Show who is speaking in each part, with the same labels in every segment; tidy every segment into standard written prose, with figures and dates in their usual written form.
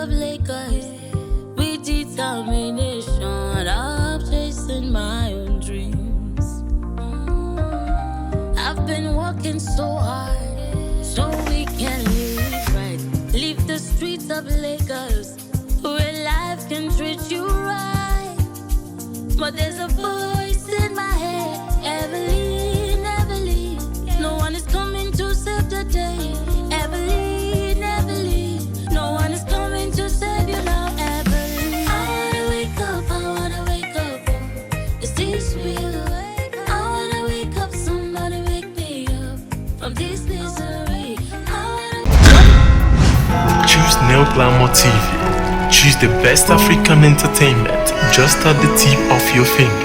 Speaker 1: of Lagos with determination. I'm chasing my own dreams. I've been working so hard so we can live right. Leave the streets of Lagos where life can treat you right. But there's a voice in my head, Evelyn, Evelyn. No one is coming to save the day, Evelyn, Evelyn. No one is coming to save you now, Evelyn. I wanna wake up, I wanna wake up. Is this real? I wanna wake up, somebody wake me up from this misery.
Speaker 2: Choose Neo Glamour TV. Choose the best African entertainment just at the tip of your finger.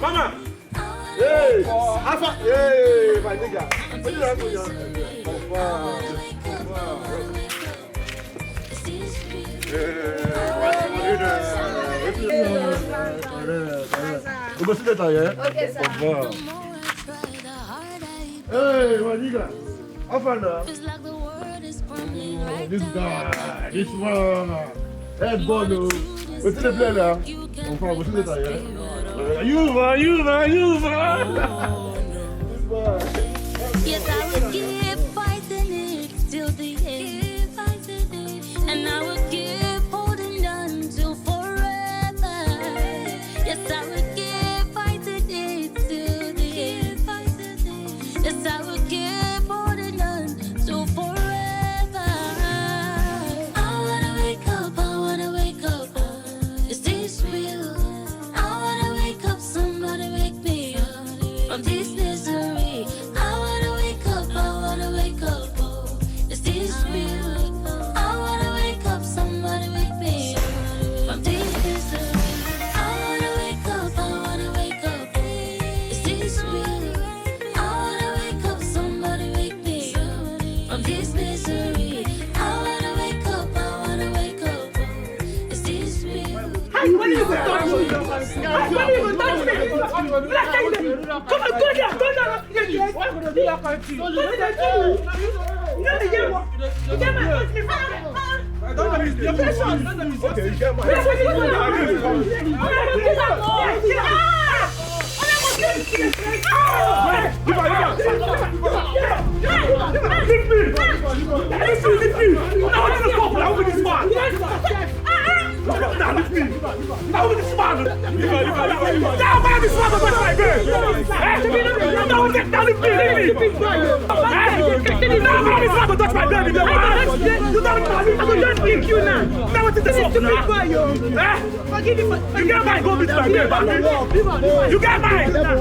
Speaker 3: Mama! Hey! Alpha! Hey! My nigga! What you have for your... Okay, sir. Hey, my nigga! Alpha now! This guy! This one! Head Bono! What's in the play now? What's in the tire? You man!
Speaker 1: Yes, I will keep fighting it till the end, and I will keep holding on till forever. Yes, I will keep fighting it till the end. Yes, I will keep holding on till forever. I wanna wake up, I wanna wake up. Is this real? I wanna wake up, somebody wake me up from this misery. I wanna wake up, I wanna wake up. Is this real? I wanna wake up, somebody wake me up from this misery. I wanna wake up, I wanna wake up. Is this real? I wanna wake up, somebody wake me up from this misery. I wanna wake up, I wanna wake up. Is this real?
Speaker 3: Hey, what are you touch me? What are you touch me? Come on, go down! Why would I do that kind of thing? What did I do? You know the game. You get my touch me. Don't let me do it. Okay, you get my touch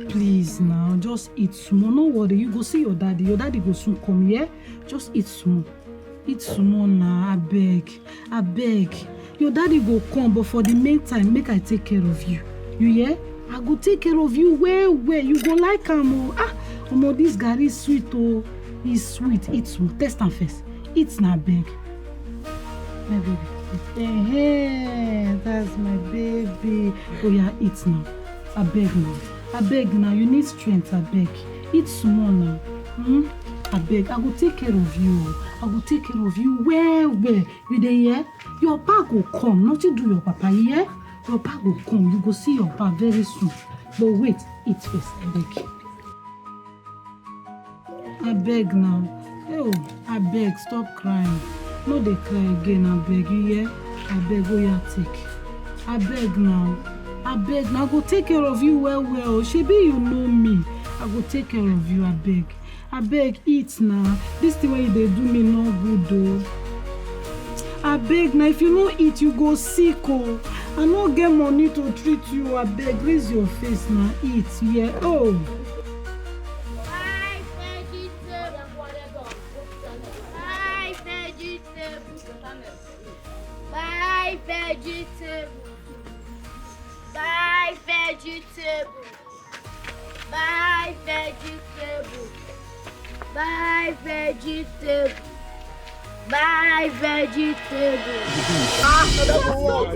Speaker 4: Please now, just eat small. No worry, you go see your daddy. Your daddy go soon come here. Just eat small. Eat small now, I beg. Your daddy go come, but for the meantime, make I take care of you. You hear? I go take care of you well. You go like him. This garri is sweet. Oh, he's sweet. Eat small. Taste am first. Eat now, beg. My baby. Hey, that's my baby. Oh yeah, eat now. I beg now. You need strength. I beg. Eat small now. I beg, I will take care of you. I will take care of you well. You dey hear? Your papa will come. Nothing do your papa, yeah? Your papa will come. You go see your papa very soon. But wait, eat first, I beg. I beg now. Oh, I beg, stop crying. No, they cry again, I beg you, yeah? I beg, oh yeah, take. I beg now. I beg now. I go take care of you well. Shebi, you know me. I go take care of you, I beg. I beg, eat now. This thing when they do me no good though. I beg now, if you no eat, you go sick oh. I no get money to treat you. I beg, raise your face now. Eat, yeah. Oh.
Speaker 1: Buy vegetable. Buy vegetable. Buy vegetable. Buy vegetable. Buy vegetable.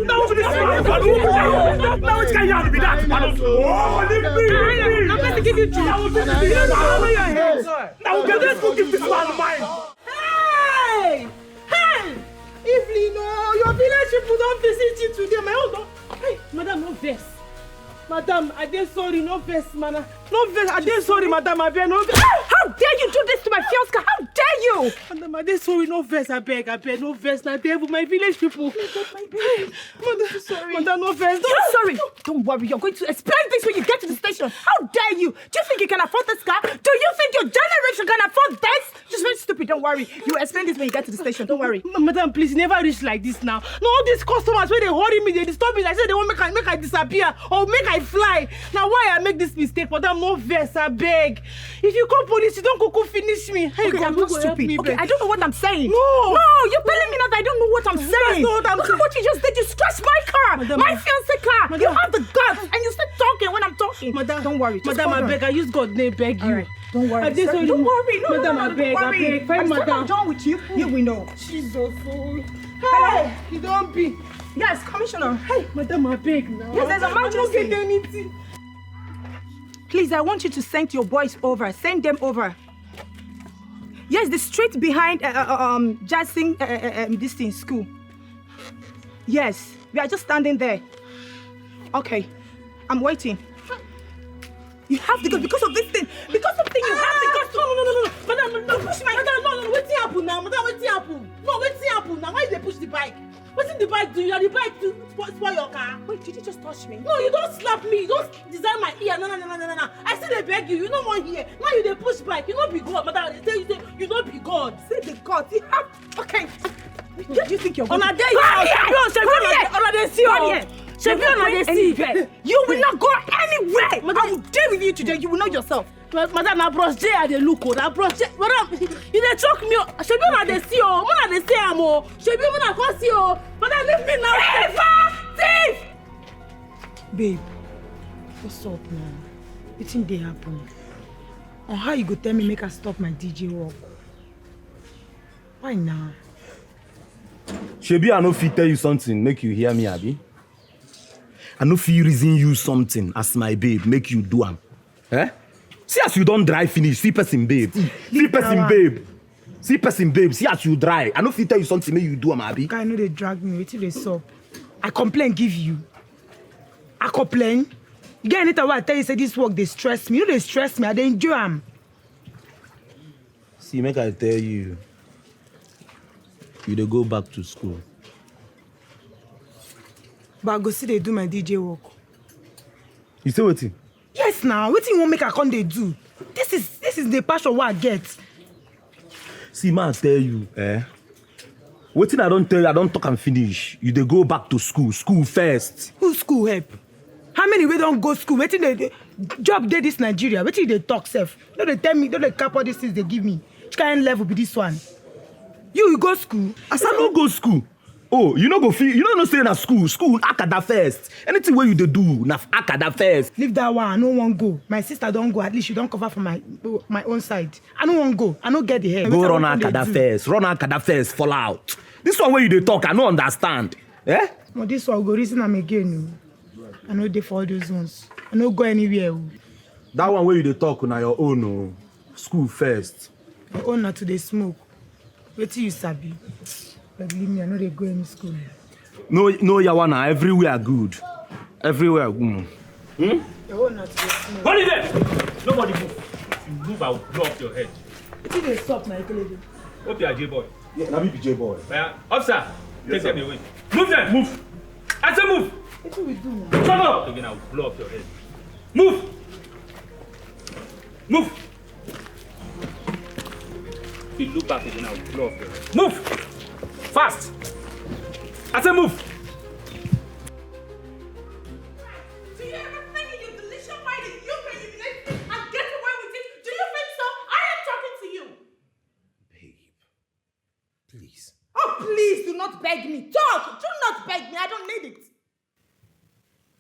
Speaker 3: No, it's going to be that. Oh, leave me. I'm going to give you two. Now, let's go give this man mine. Hey! Evelyn, no, your village people don't visit you today. My own don't. Hey, madam, no vex. Madam, I did sorry, no vex, man. No vex, I did sorry, madam, I beg, no vex.
Speaker 5: How dare you do this to my fiancé? How dare you?
Speaker 3: Madam, I did sorry, no vex, I beg, no vex. Now, they have my village people. Madam, sorry. Madam, no vex.
Speaker 5: You're sorry. Don't worry, you're going to explain this when you get to the station. How dare you? Do you think you can afford this car? Do you think your generation can afford this? Just very stupid, don't worry. You explain this when you get to the station, don't worry.
Speaker 3: Madam, please, never reach like this now. No, all these customers, when they hurry me, they disturb me. I say they want make I disappear or make I fly. Now, why I make this mistake? Madam, no vex, I beg. If you call police, you don't go finish me. Hey,
Speaker 5: okay,
Speaker 3: God,
Speaker 5: I'm not stupid.
Speaker 3: Me,
Speaker 5: okay, I don't know what I'm saying.
Speaker 3: No,
Speaker 5: you're telling me that I don't know what I'm saying.
Speaker 3: That's not what I'm saying.
Speaker 5: Look at what you just did. You scratched my car,
Speaker 3: Madam,
Speaker 5: my fiancé car.
Speaker 3: Madam,
Speaker 5: you have the guts, and you start talking when I'm talking.
Speaker 3: Madam,
Speaker 5: don't worry.
Speaker 3: Madam, I beg. I use God's name, beg you.
Speaker 5: Right. Don't worry.
Speaker 3: Don't
Speaker 5: worry. No,
Speaker 3: Madam,
Speaker 5: no,
Speaker 3: I beg.
Speaker 5: don't worry.
Speaker 3: I beg. Fine, madam.
Speaker 5: I'm done with you. You will know.
Speaker 3: Jesus, oh. Hey, you don't be.
Speaker 5: Yes, Commissioner.
Speaker 3: Hey, madam, I beg now.
Speaker 5: Yes, there's a emergency.
Speaker 3: I don't get anything.
Speaker 5: Please, I want you to send your boys over. Send them over. Yes, the street behind Jackson this thing school. Yes, we are just standing there. Okay, I'm waiting. You have to go because of this thing. Because of this thing, you have to go.
Speaker 3: No. Madam, no, push my. Madam, no. What's happen now? Madam, what's happen? No, what's happen now? Why did they push the bike? What's in the bike do? You are the bike to spoil your car.
Speaker 5: Wait, did you just touch me?
Speaker 3: No, you don't slap me. You don't design my ear. No. I still they beg you. You no one here. Now you they push bike. You not be God. Madam, they say you not be God.
Speaker 5: Say the God. You have. Okay. Where do you think you're going?
Speaker 3: On a day you
Speaker 5: You will not go anywhere.
Speaker 3: Madam,
Speaker 5: I will deal with you today. You will know yourself.
Speaker 3: Madam, na bros J I dey look o. Na bros J. Madam, you dey choke me o. Shebi una dey see o. Una dey see am o. Shebi una come see o. Madam, leave me now. Thief!
Speaker 5: Babe, what's up now? Wetin dey happen? On how you go tell me make I stop my DJ work? Why now?
Speaker 6: Shebi, I no fit tell you something, make you hear me, abi. I no fit reason you something as my babe, make you do am. Eh? See as you don't drive finish, see person babe. See person babe. See person babe, see as you drive. I no fit tell you something, make you do am, abi.
Speaker 5: I know they drag me, wetin dey sup? I complain give you. I complain. You get anytime I tell you say this work they stress me. You know they stress me, I dey enjoy am.
Speaker 6: See, make I tell you. You dey go back to school.
Speaker 5: But I go see they do my DJ work.
Speaker 6: You say wetin?
Speaker 5: Yes now, wetin you want make I come dey do? This is the passion what I get.
Speaker 6: See, man, I tell you, wetin I don't tell you, I don't talk and finish. You dey go back to school. School first.
Speaker 5: Who school help? How many we don't go school? Wetin they job dey this Nigeria? Wetin they talk sef? No they tell me, no they cap all these things they give me. Which kind of level be this one? You go school?
Speaker 6: As I no go school. Oh, you no go feel, you no stay na school. School, akada first. Anything where you dey do, na akada first.
Speaker 5: Leave that one, I no wan go. My sister don't go, at least you don't cover for my own side. I no wan go, I no get the hair.
Speaker 6: Go run akada first, fall out. This one where you dey talk, I no understand. Eh?
Speaker 5: Well, this one go reason am again. I no dey for all those ones. I no go anywhere.
Speaker 6: That one where you dey talk na your own. School first.
Speaker 5: Your own not to dey smoke. Wait till you sabi. But believe me, I know they go in school.
Speaker 6: No, Yawana, everywhere good. Everywhere good.
Speaker 5: Your own not to dey smoke.
Speaker 7: Hold it there! Nobody move. If you move, I will blow off your head.
Speaker 5: What did they stop, my colleague?
Speaker 7: Hope you are J-boy.
Speaker 6: Yeah, let me be J-boy.
Speaker 7: Officer, take them away. Move them! Move! I said move!
Speaker 5: What do we do now?
Speaker 7: Shut up! Again, I will blow off your head. Move! Move! If you look back again, I will blow off your head. Move! Fast! I said move!
Speaker 5: Do you ever think in your delicious mind that you can eliminate this and get away with it? Do you think so? I am talking to you.
Speaker 6: Babe, please.
Speaker 5: Oh, please do not beg me. Talk! Do not beg me. I don't need it.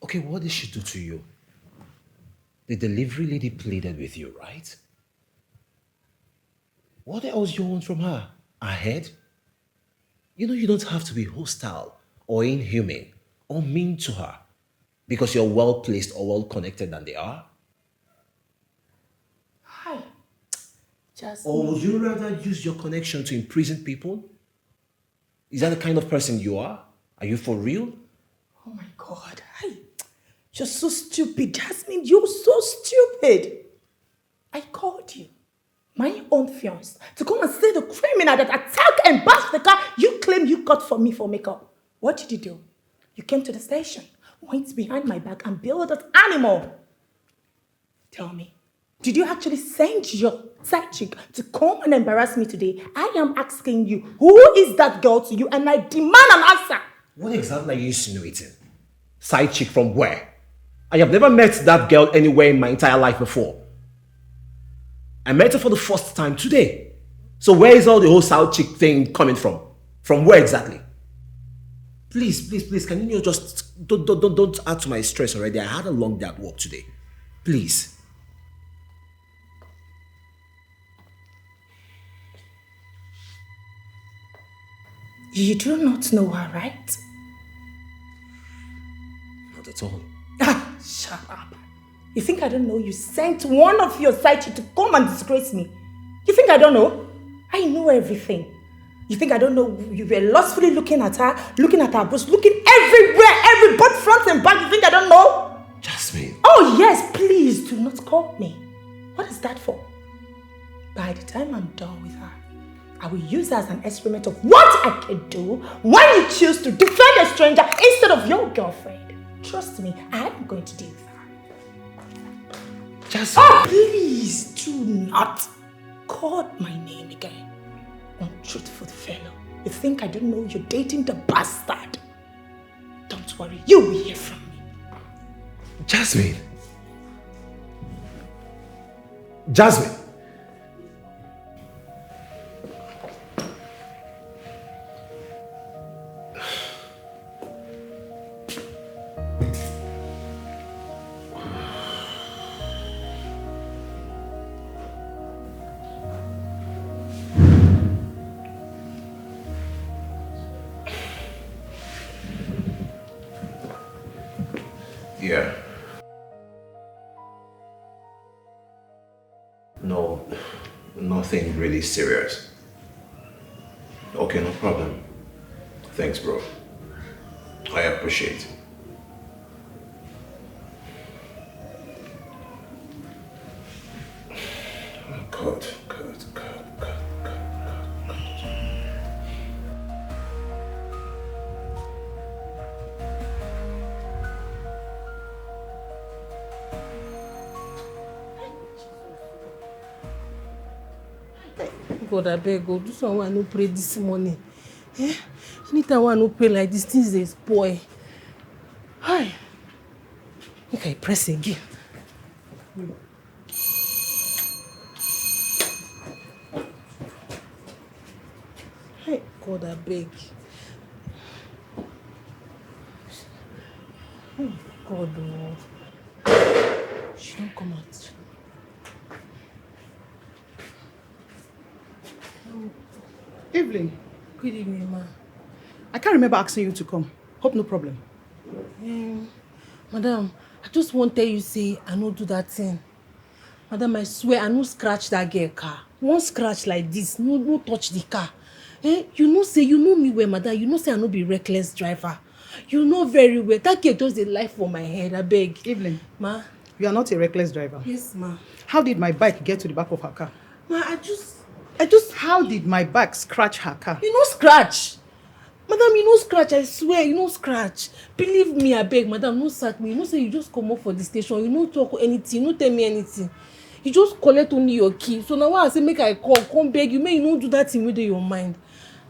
Speaker 8: Okay, what did she do to you? The delivery lady pleaded with you, right? What else do you want from her? Her head? You know you don't have to be hostile or inhuman or mean to her because you're well-placed or well-connected than they are.
Speaker 5: Hi. Just
Speaker 8: Or would you rather use your connection to imprison people? Is that the kind of person you are? Are you for real?
Speaker 5: Oh my God. Hi. You're so stupid, Jasmine. You're so stupid. I called you, my own fiancé, to come and see the criminal that attacked and bashed the car you claim you got for me for makeup. What did you do? You came to the station, went behind my back and billed that animal. Tell me, did you actually send your side chick to come and embarrass me today? I am asking you, who is that girl to you? And I demand an answer.
Speaker 8: What exactly are you insinuating? Side chick from where? I have never met that girl anywhere in my entire life before. I met her for the first time today. So where is all the whole side chick thing coming from? From where exactly? Please, can you just don't add to my stress already? I had a long day at work today. Please.
Speaker 5: You do not know her, right?
Speaker 8: Not at all.
Speaker 5: Ah, shut up. You think I don't know you sent one of your side chicks to come and disgrace me? You think I don't know? I know everything. You think I don't know you were lustfully looking at her boobs, looking everywhere, every both front and back. You think I don't know?
Speaker 8: Jasmine.
Speaker 5: Oh yes, please do not call me. What is that for? By the time I'm done with her, I will use her as an experiment of what I can do when you choose to defend a stranger instead of your girlfriend. Trust me, I am going to deal with her.
Speaker 8: Jasmine.
Speaker 5: Oh, please do not call my name again. Untruthful fellow. You think I don't know you're dating the bastard? Don't worry, you will hear from me.
Speaker 8: Jasmine. Jasmine. Yeah. No, nothing really serious. Okay, no problem. Thanks, bro. I appreciate it. God.
Speaker 9: God, I beg God, do someone no pray this morning. Eh? Anytime one no pray like this, things dey spoil. Hi. Okay, press again. Hey, God, I beg. Oh, God, oh. She don't come out.
Speaker 3: Evelyn,
Speaker 9: Good evening, ma.
Speaker 3: I can't remember asking you to come. Hope no problem.
Speaker 9: Madam, I just want to tell you, say, I no do that thing. Madam, I swear, I no scratch that girl car. One scratch like this, no touch the car. You know me well, madam. You know say I no be reckless driver. You know very well. That girl just dey lie for my head, I beg.
Speaker 3: Evelyn.
Speaker 9: Ma.
Speaker 3: You are not a reckless driver.
Speaker 9: Yes, ma.
Speaker 3: How did my bike get to the back of her car?
Speaker 9: Ma, I just
Speaker 3: How did my bike scratch her car?
Speaker 9: You no scratch. Madam, you no scratch, I swear, you no scratch. Believe me, I beg, madam, no sack me. You know say you just come up for the station, you no talk anything, you no tell me anything. You just collect only your key. So now why I say make I come beg you, make you no do that thing with your mind.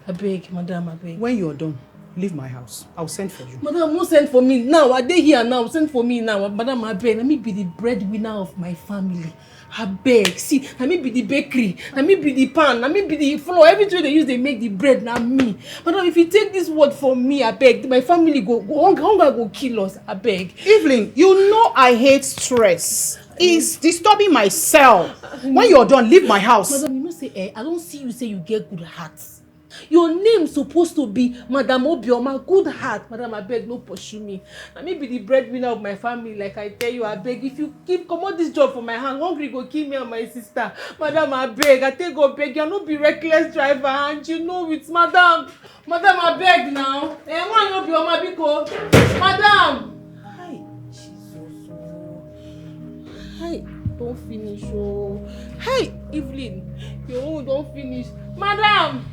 Speaker 9: I beg, madam, I beg.
Speaker 3: When you're done, leave my house. I'll send for you.
Speaker 9: Madam, no send for me now. I dey here now. Send for me now. Madam, I beg. Let me be the breadwinner of my family. I beg. See, let me be the bakery. Let me be the pan. Let me be the flour. Everything they use, they make the bread. Now me. Madam, if you take this word from me, I beg. My family go hunger go kill us. I beg.
Speaker 3: Evelyn, you know I hate stress. It's disturbing myself. When you're done, leave my house.
Speaker 9: Madam, you know say, I don't see you say you get good heart. Your name supposed to be Madam Obioma, good heart. Madam, I beg, no pursue me. Let me be the breadwinner of my family, like I tell you, I beg. If you come on this job from my hand, hungry go kill me and my sister. Madam, I beg, I take go beg. You're not be reckless driver, and you know it, madam. Madam, I beg now. One Obioma, biko. Madam. Hi, Jesus. Hi, don't finish, oh. Hi, Evelyn, your own don't finish. Madam.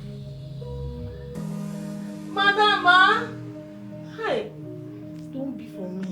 Speaker 9: Madam, hi. Don't be for me.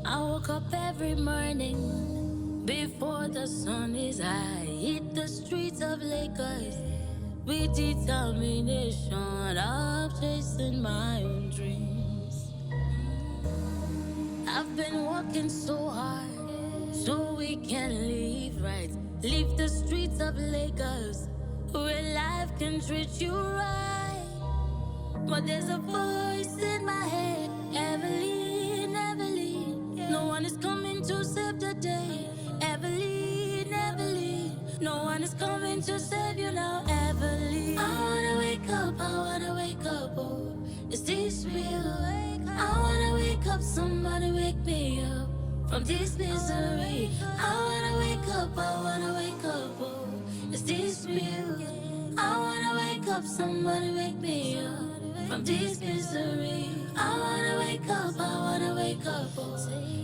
Speaker 1: I woke up every morning before the sun is high. Hit the streets of Lagos with determination of chasing my own dreams. I've been working so hard so we can live right. Leave the streets of Lagos where life can treat you right. But there's a voice in my head, Evelyn, Evelyn. No one is coming to save the day, Evelyn, Evelyn. No one is coming to save you now, Evelyn. I wanna wake up, oh. Is this real? I wanna wake up, somebody wake me up from this misery. I wanna wake up, oh. Is this real? I wanna wake up, somebody wake me up from this misery. I wanna wake up, oh.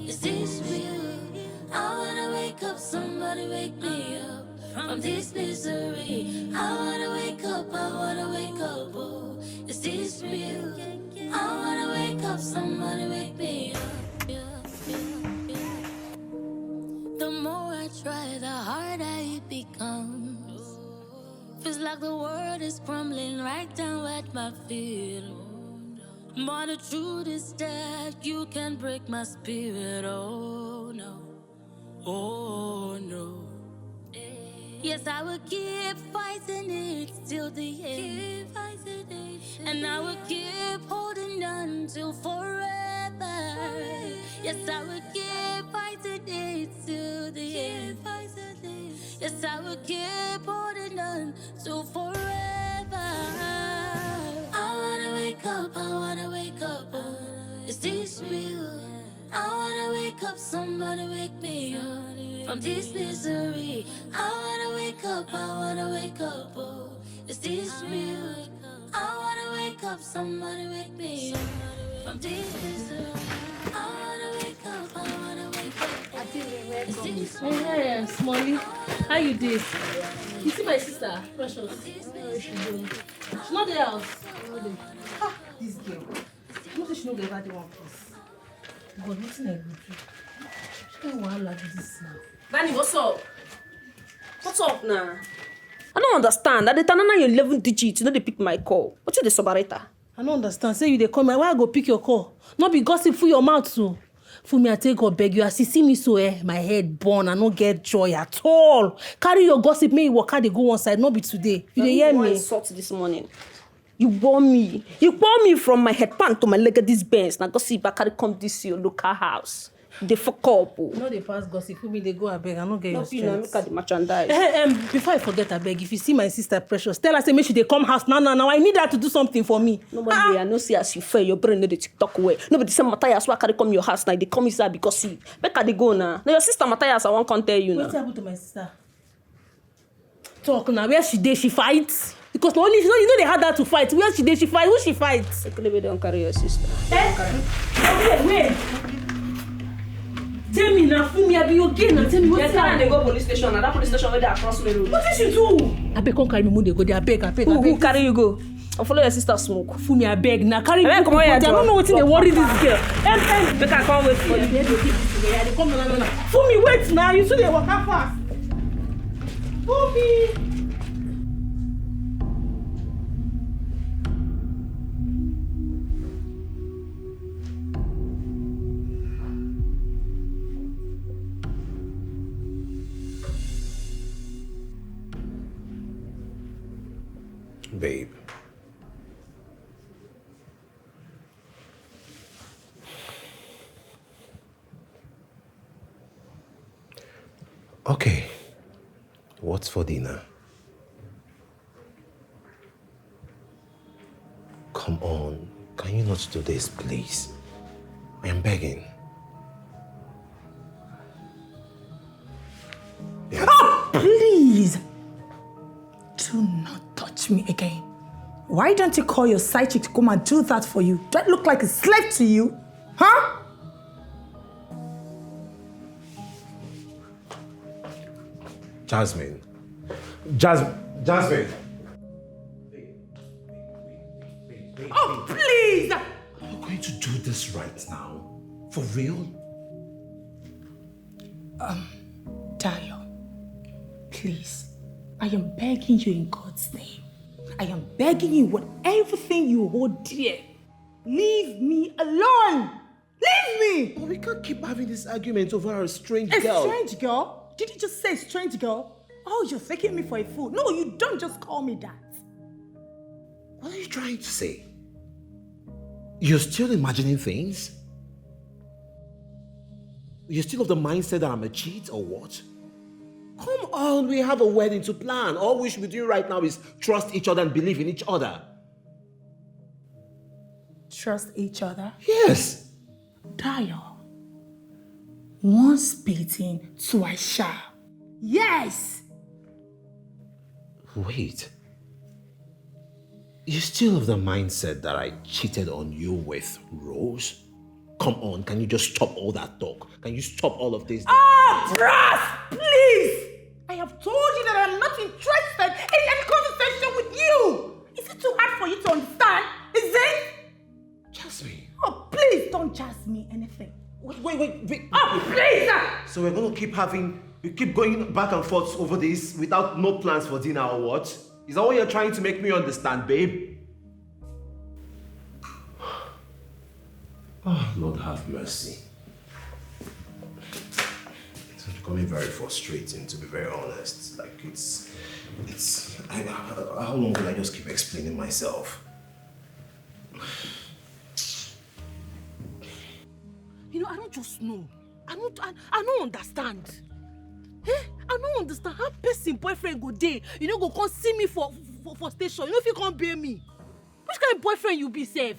Speaker 1: Is this real? I wanna wake up, somebody wake me up from this misery. I wanna wake up, oh. Is this real? I wanna wake up, somebody wake me up. The more I try, the harder it becomes. Feels like the world is crumbling right down at my feet. But the truth is that you can break my spirit. Oh no, oh no. Yes, I will keep fighting it till the end. And I will keep holding on till forever. Yes, I will keep fighting it till the end. Yes, I will keep holding on till forever. I wanna wake up, oh. Is this real? I wanna wake up, somebody wake me up from this misery. I wanna wake up, oh. Is this real? I wanna wake up, somebody wake me up from this misery. I wanna wake up, Is this real?
Speaker 9: Hey, Smolly, how you doing? You see my sister, Precious? Where is she doing? She's not there house.
Speaker 5: This girl. You know she no get ever dey one place.
Speaker 9: God, nothing I go do. She can't wahala do this now.
Speaker 10: Danny, what's up? What's up now? I don't understand. At the time now you 11 digits, you know they pick my call. What's the subarita?
Speaker 9: I don't understand. Say you dey come here, why I go pick your call? Not be gossip for your mouth too. For me, I take God beg you. As you see me so, my head burn. I don't get joy at all. Carry your gossip, me walk out, they go one side. Not be today. You dey hear me?
Speaker 10: Insult this morning. You bore me. You bore me from my headband to my leg of this bench. Now gossip, I carry come this your local house. They fuck up.
Speaker 9: No, they pass gossip. For me, they go, I beg. I don't get your strength.
Speaker 10: Look at the merchandise.
Speaker 9: Before I forget, I beg, if you see my sister Precious, tell her, say, make sure they come house now. I need her to do something for me.
Speaker 10: Nobody, I know, see as you fair, your brain know the TikTok way. Nobody say Matthias, why carry come your house now? They come inside because see, make her they go now. Now your sister Matthias, I won't come tell you now.
Speaker 9: What's happened to my sister? Talk now. Where she did, she fights. Because only you know they had her to fight. Where she did, she fight. Who she fights?
Speaker 10: Maybe don't carry your sister.
Speaker 9: Wait. Tell me now, fool me, I be okay now. Tell me what's
Speaker 10: happening. They go police station. Now that police station where they across the road.
Speaker 9: What did you do? I beg, come carry me. They go there. I beg.
Speaker 10: Who carry you go? I'll follow your sister smoke.
Speaker 9: Fool me, I beg. Now carry me.
Speaker 10: I
Speaker 9: don't know what they worry this girl.
Speaker 10: Make her come wait for you.
Speaker 9: No. Fool me, wait now. You should walk out fast. Fool me.
Speaker 8: Babe. Okay. What's for dinner? Come on. Can you not do this, please? I am begging.
Speaker 5: Yeah. Oh, please! Do not touch me again. Why don't you call your side chick to come and do that for you? Do I look like a slave to you? Huh?
Speaker 8: Jasmine.
Speaker 5: Oh, please!
Speaker 8: Are you going to do this right now? For real?
Speaker 5: Dayo, please. I am begging you in God's name. I am begging you with everything you hold dear. Leave me alone! Leave me!
Speaker 8: But we can't keep having this argument over a strange
Speaker 5: girl.
Speaker 8: girl.
Speaker 5: A strange girl? Did you just say strange girl? Oh, you're taking me for a fool. No, you don't just call me that.
Speaker 8: What are you trying to say? You're still imagining things? You're still of the mindset that I'm a cheat or what? Come on, we have a wedding to plan. All we should be doing right now is trust each other and believe in each other.
Speaker 5: Trust each other?
Speaker 8: Yes.
Speaker 5: Dayo. Once bitten, twice shy. Yes!
Speaker 8: Wait. You're still of the mindset that I cheated on you with Rose? Come on, can you just stop all that talk? Can you stop all of this?
Speaker 5: Oh, Brass! Please! I have told you that I'm not interested in any conversation with you! Is it too hard for you to understand? Is it?
Speaker 8: Jasmine.
Speaker 5: Oh, please don't jazz me anything.
Speaker 8: Wait.
Speaker 5: Oh, please!
Speaker 8: So we're going to keep going back and forth over this without no plans for dinner or what? Is that what you're trying to make me understand, babe? Oh, Lord have mercy. It's becoming very frustrating, to be very honest. Like, how long will I just keep explaining myself?
Speaker 9: You know, I don't just know. I don't understand. I don't understand how person boyfriend go there. You know, go come see me for station. You know if you can't bear me. Which kind of boyfriend you be safe?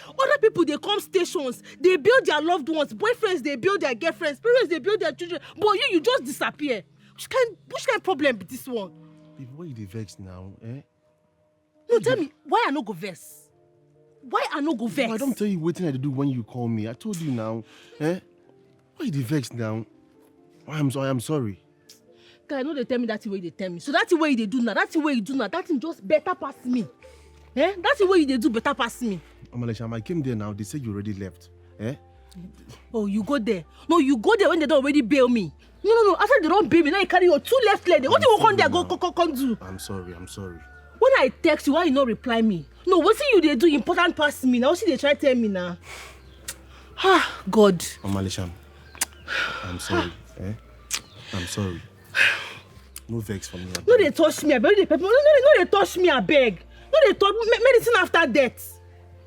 Speaker 9: Other people, they come stations, they build their loved ones, boyfriends, they build their girlfriends, parents, they build their children, but you just disappear. Which kind of problem be this one?
Speaker 11: Baby, why you vex now, eh?
Speaker 9: No, tell me, why I no go vex? Why I no go vex?
Speaker 11: No, I don't tell you what I do when you call me. I told you now, eh? Why you vex now? I'm sorry.
Speaker 9: Guy, no, they tell me that's the way they tell me. So that's the way they do now. That's the way you do now. That thing just better pass me. Eh? That's the way they do better pass me.
Speaker 11: Amalesham, I came there now. They said you already left. Eh?
Speaker 9: Oh, you go there. No, you go there when they don't already bail me. No. After they don't bail me, now you carry your two left leg. What do you want there go do?
Speaker 11: I'm sorry.
Speaker 9: When I text you, why you not reply me? No, what see you they do important pass me? Now see they try to tell me now. Ah, God.
Speaker 11: Mama Lisham, I'm sorry. I'm sorry. No vex for me.
Speaker 9: No, they touch me. No, they touch me, I beg. No, they touch medicine after death.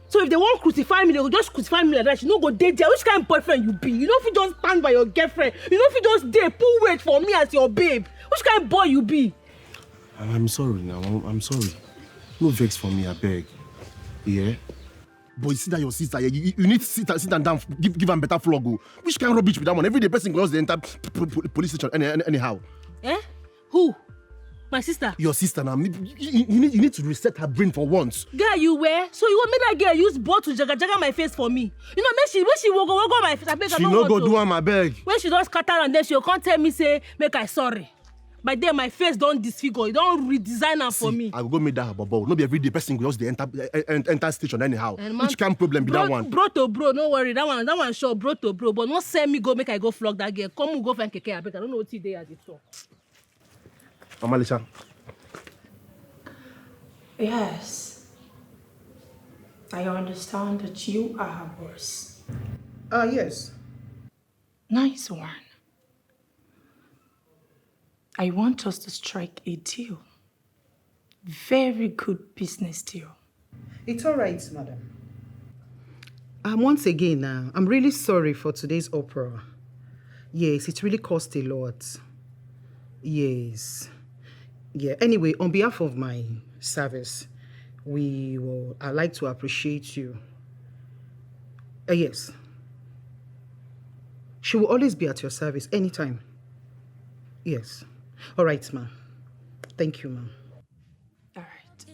Speaker 9: So if they won't crucify me, they will just crucify me like that. You don't go date there. Which kind of boyfriend you be? You know if you just stand by your girlfriend. You know if you just date, pull weight for me as your babe. Which kind of boy you be?
Speaker 11: I'm sorry now. I'm sorry. No vex for me, I beg. Yeah? But you see that your sister, you need to sit and down, give her better flog. Which kind of rubbish with that one? Every day person goes to enter police station anyhow.
Speaker 9: Eh? Who? My sister?
Speaker 11: Your sister now. You need to reset her brain for once.
Speaker 9: Girl, you where? So you want me that girl use ball to jaga my face for me? You know, when she will go my face, I beg.
Speaker 11: She no go do am, I beg.
Speaker 9: When she don't scatter and then she'll come tell me say, make I sorry. By then my face don't disfigure. You don't redesign her for me.
Speaker 11: I will go make that her bubble. No be every day person goes the enter station anyhow. Which kind of problem be that one?
Speaker 9: Bro to bro, no worry. That one sure bro to bro. But not send me go make I go flog that girl. Come go find keke. I beg. I don't know what they are the talk.
Speaker 11: Mama Lisa.
Speaker 5: Yes. I understand that you are her boss.
Speaker 3: Yes.
Speaker 5: Nice one. I want us to strike a deal. Very good business deal.
Speaker 3: It's all right, madam. Once again, I'm really sorry for today's opera. Yes, it really cost a lot. Yes. Yeah. Anyway, on behalf of my service, I'd like to appreciate you. Yes. She will always be at your service anytime. Yes. All right, ma'am. Thank you, ma'am.
Speaker 5: All right.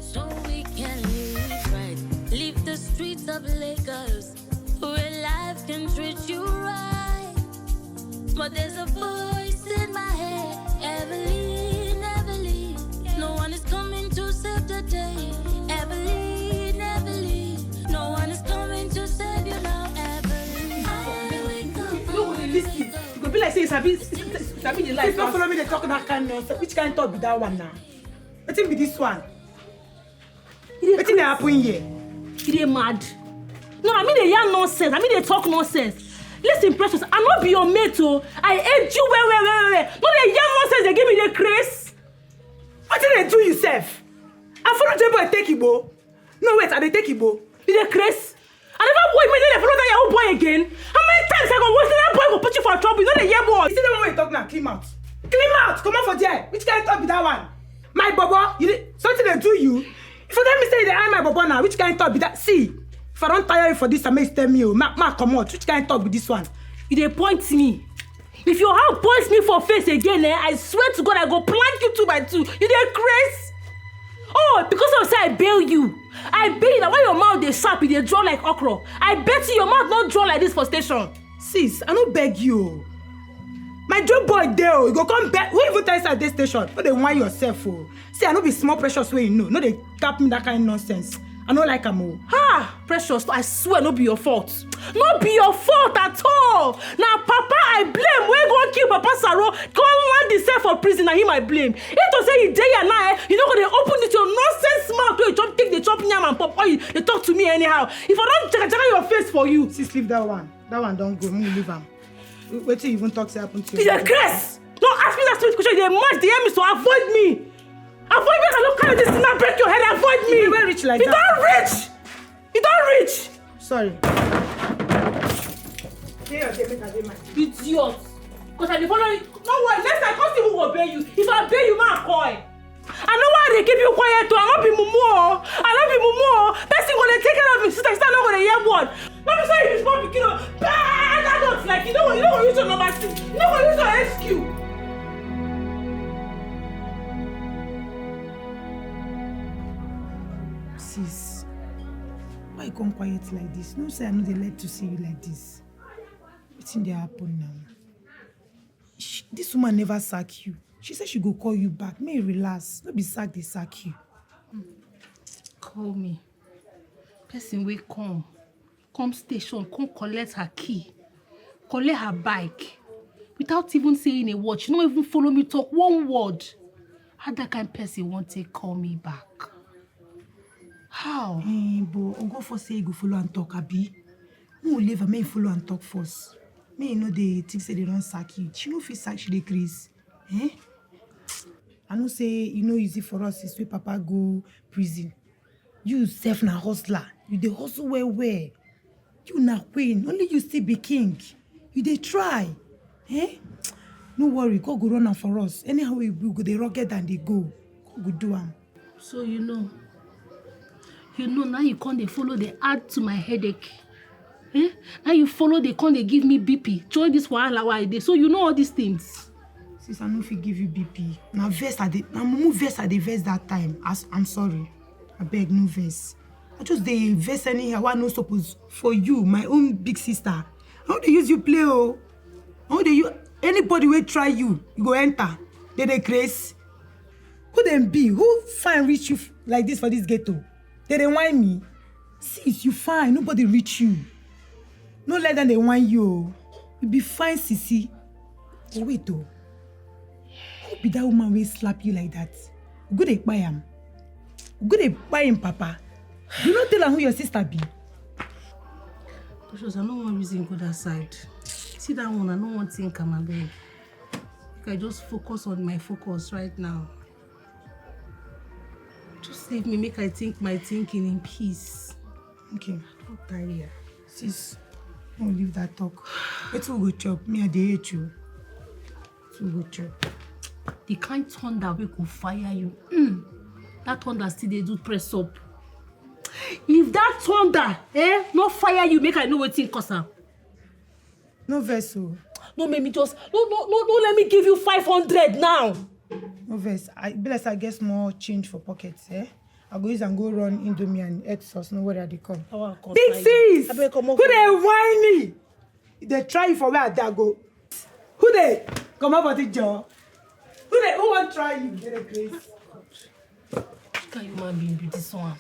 Speaker 1: So we can live right. Leave the streets of Lagos where life can treat you right. But there's a voice in my head. Evelyn, Evelyn. No one is coming to save the day. Evelyn, Evelyn. No one is coming to save you now, Evelyn.
Speaker 3: No, listen. You go be like say Sabi the life. Don't follow me. They talk that kind of nonsense. Which kind of talk be that one now? What thing be this one? What thing happen here?
Speaker 9: You mad? No, I mean they yarn nonsense. I mean they talk nonsense. Listen, Precious, I'm not be your mate, oh. I hate you, well. No, they yarn nonsense. They give me the grace.
Speaker 3: What did they do yourself? I follow Jebo and take Igbo. No, wait, I they take Igbo.
Speaker 9: You the grace? I never boy me, then I follow that your boy again. How many times I go watch that boy go put you for trouble? You know the year boy.
Speaker 3: You see the one we talk now, clean out. Clean out, come on for there. Which kind of talk be that one? My bobo, something they do you. If you let me say they are my bobo now, which kind of talk be that? See, if I don't tire you for this, I may tell me, ma come out. Which kind of talk be this one?
Speaker 9: You they point me. If your heart points me for face again, I swear to God, I go plant you 2 by 2. You dey craze? Oh, because of say I bail you. I bail you. Now why your mouth they sharp, they draw like okra. I bet you your mouth not draw like this for station.
Speaker 3: Sis, I don't beg you. My job boy there, you go come back. Who even tell us at this station? No, they want yourself. Oh. See, I know be small Precious way you know. No, they cap me that kind of nonsense. I don't like them.
Speaker 9: Ha! Precious, I swear no be your fault. No be your fault at all. Now, Papa, I blame. When go kill Papa Saro, come land himself for prison, and him I blame. If to say he day and night, you know when they open this your nonsense mouth, you chop, take the chop yam and pop oil, they talk to me anyhow. If I don't jaga your face for you.
Speaker 3: Sis, leave that one. That one don't go. Me leave him. Wait till you even talk to happen to you.
Speaker 9: You're Chris! Don't ask me that stupid question. They must DM me, so avoid me. Avoid me, I don't carry this thing and break your head. Avoid me.
Speaker 3: You don't rich like
Speaker 9: that. You don't rich.
Speaker 3: Sorry.
Speaker 9: Idiot. Because I follow you. No worry, next time I can't even obey you. If I obey you, man, coy. I know why they keep you quiet too. I not be mumu. Person gonna take care of me. Sister, not gonna hear word. Let me say you small pikin. Bad adults like you don't use your number 6. You don't use your SQ.
Speaker 3: Sis, why you come quiet like this? No say I know they like to see you like this. What's in there happen now? This woman never sack you. She said she go call you back. May you relax. Don't be sack, they sack you.
Speaker 9: Call me. Person will come station, come collect her key, collect her bike, without even saying a word. She don't even follow me talk one word. How that kind of person won't take call me back? How?
Speaker 3: But go for say you go follow and talk, abi.
Speaker 5: Who will leave her? May follow and talk first. May you know they think say they don't sack you. She no fit sack, she dey craze. Eh? I know say you know easy for us is when Papa go prison. You self na hustler. You dey hustle well. You na queen. Only you still be king. You dey try. Eh? No worry, God go run am for us. Anyhow we go dey rugged and they go. God go do am.
Speaker 9: So you know now you can't they follow they add to my headache. Eh? Now you follow they can't they give me BP. Join this wahala why they. So you know all these things.
Speaker 5: Sis, I no fit give you BP. Na verse I dey. Na mumu verse I dey verse that time. I'm sorry. I beg no verse. I just dey verse anyhow. I no suppose for you, my own big sister. How they use you play oh? How they use anybody will try you go enter. They craze. Who them be? Who fine reach you like this for this ghetto? They whine me. Sis, you fine. Nobody reach you. No let them they whine you. You be fine, sissy. Oh, wait though. Who be that woman will slap you like that? Good at buy him. Good at buy him, Papa. You not tell her who your sister be.
Speaker 9: Precious, I don't want reason go that side. See that one, I don't want to think I'm a beg. I just focus on my focus right now. Just leave me, make I think my thinking in peace.
Speaker 5: Okay.
Speaker 9: I'm tired.
Speaker 5: Sis, don't leave that talk. It will go chop. Me, I dey hate you. It will go chop.
Speaker 9: The kind thunder we could fire you. That thunder still they do press up. If that thunder, not fire you, make I know what thing cause am.
Speaker 5: No vessel.
Speaker 9: No, make me just no. Let me give you 500 now.
Speaker 5: No verse. I guess more change for pockets. I go use and go run Indomie and egg sauce. No where they come. Big sis. Who they whiny? They try for where they go. Who they come up with the jaw? Who want try you? Get a grace.
Speaker 9: Can you man be this one?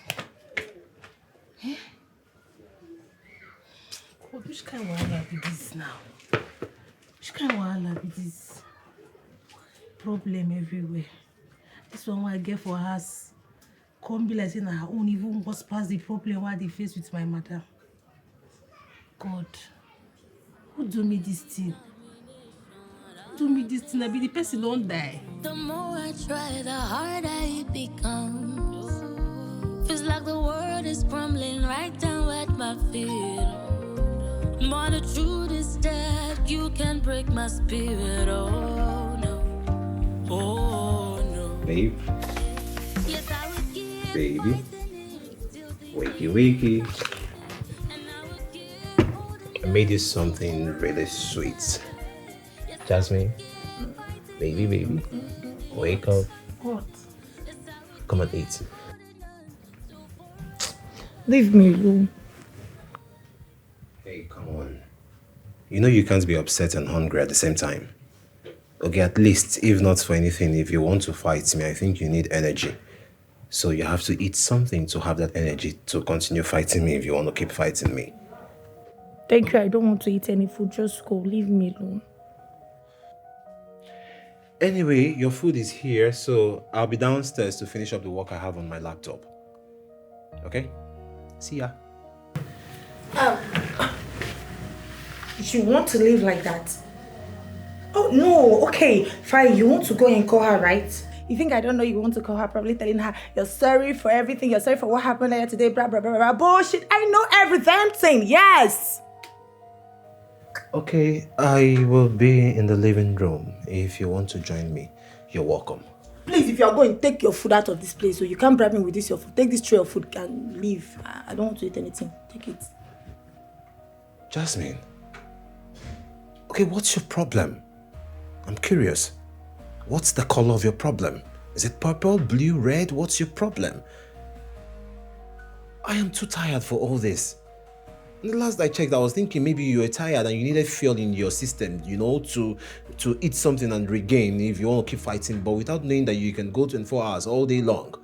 Speaker 9: God, which kind of wahala be this now? Which kind of wahala be this? Problem everywhere. This one I get for us. Can't be like saying her own even was past the problem why they face with my mother. God, who do me this thing? Who do me this thing? I be the person don't die.
Speaker 1: The more I try, the harder it becomes. Feels like the world is crumbling right down at my feet. But the truth is that you can break my spirit. Oh no, oh no.
Speaker 8: Babe.
Speaker 1: Yes, I would give
Speaker 8: Baby.
Speaker 1: everything.
Speaker 8: Wakey. I made you something really sweet. Jasmine. Baby. Wake up.
Speaker 9: What?
Speaker 8: Come and eat.
Speaker 5: Leave me alone.
Speaker 8: Hey, come on. You know you can't be upset and hungry at the same time. Okay, at least, if not for anything, if you want to fight me, I think you need energy. So you have to eat something to have that energy to continue fighting me if you want to keep fighting me.
Speaker 5: Thank you. I don't want to eat any food. Just go. Leave me alone.
Speaker 8: Anyway, your food is here, so I'll be downstairs to finish up the work I have on my laptop. Okay? See ya.
Speaker 5: You want to live like that? Oh, no. Okay, fine. You want to go and call her, right? You think I don't know you want to call her, probably telling her you're sorry for everything. You're sorry for what happened here today, blah, blah, blah, blah. Bullshit. I know every damn thing. Yes.
Speaker 8: Okay, I will be in the living room. If you want to join me, you're welcome.
Speaker 5: Please, if you are going, take your food out of this place. So you can't bribe me with this, your food. Take this tray of food and leave. I don't want to eat anything. Take it.
Speaker 8: Jasmine. Okay, what's your problem? I'm curious. What's the color of your problem? Is it purple, blue, red? What's your problem? I am too tired for all this. The last I checked, I was thinking maybe you were tired and you needed fuel in your system, to eat something and regain if you want to keep fighting, but without knowing that you can go 24 hours all day long.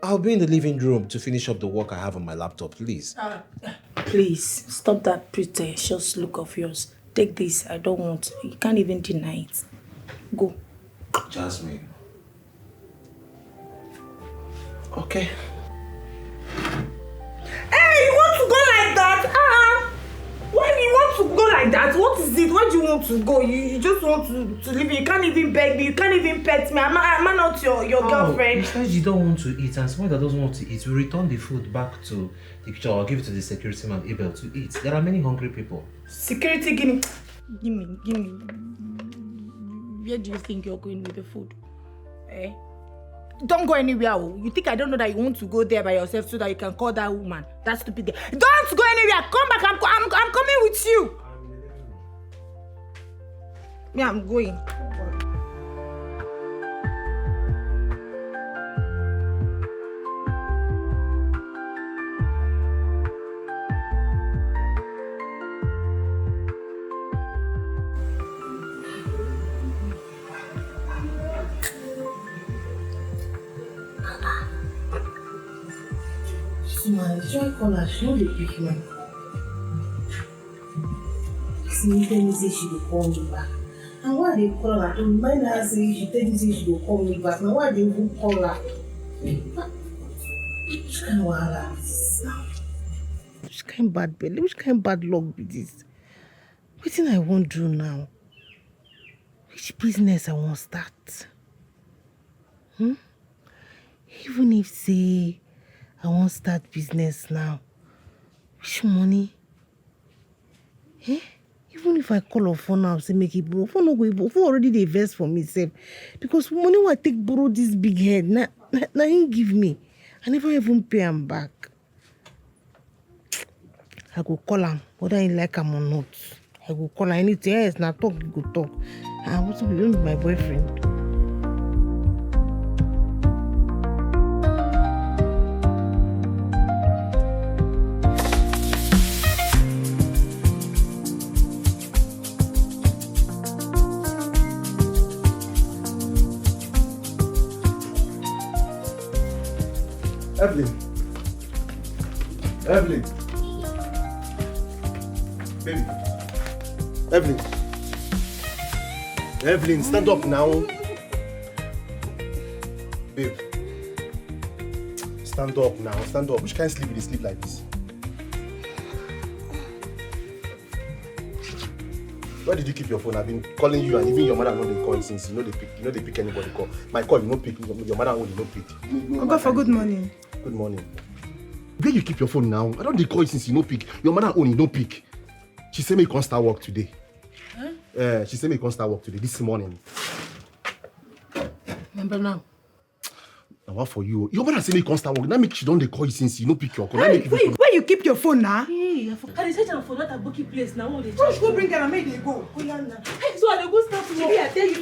Speaker 8: I'll be in the living room to finish up the work I have on my laptop, please.
Speaker 5: Please, stop that pretentious look of yours. Take this. I don't want. You can't even deny it. Go.
Speaker 8: Jasmine. Okay.
Speaker 5: Hey, you want to go like that? want to go. You just want to leave me. You can't even beg me. You can't even pet me. Am I not your girlfriend?
Speaker 8: Besides, you don't want to eat, and somebody that doesn't want to eat will return the food back to the kitchen or give it to the security man able to eat. There are many hungry people.
Speaker 5: Security, give me. Where do you think you're going with the food? Eh? Don't go anywhere. Oh. You think I don't know that you want to go there by yourself so that you can call that woman, that stupid girl? Don't go anywhere. Come back. I'm coming with you. Yeah, I'm going.
Speaker 9: My joy caller, she no dey pick me. See, tell me say she go call me back. And why they call her? To remind her say she tell me say she go call me back. Now why they even call her? Which kind of wahala be this now? Which kind bad belly? Which kind bad luck be this? Wetin I wan do now? Which business I wan start? Even if say I wan start business now. Which money? Even if I call her phone now, say make it borrow, phone no go borrow. Phone already dey invest for me sef. Because money wey I take borrow this big head, na him give me. I never even pay am back. I go call am, whether he like am or not. I go call am anything else. Na talk, you go talk. I want to be my boyfriend.
Speaker 11: Evelyn. Baby. Evelyn, stand up now. Babe. Stand up now. Stand up. Which kind of sleep you sleep like this? Where did you keep your phone? I've been calling you and even your mother know they call since you know they pick anybody call. My call you no pick, your mother only no pick.
Speaker 5: Uncle for good morning.
Speaker 11: Good morning. Where you keep your phone now? I don't dey call you since you no pick. Your mother only no pick. She say me you can't start work today. She say me you can't start work today this morning.
Speaker 9: Remember now?
Speaker 11: Now what for you? Your mother say me you can't start work. That make she don't dey call you since you no pick your call.
Speaker 5: Hey, where you keep your phone now?
Speaker 9: Hey, I search am for that bookie place now.
Speaker 5: Push, go bring her and make they go.
Speaker 9: Hey, so I dey go start to work.
Speaker 5: I tell you,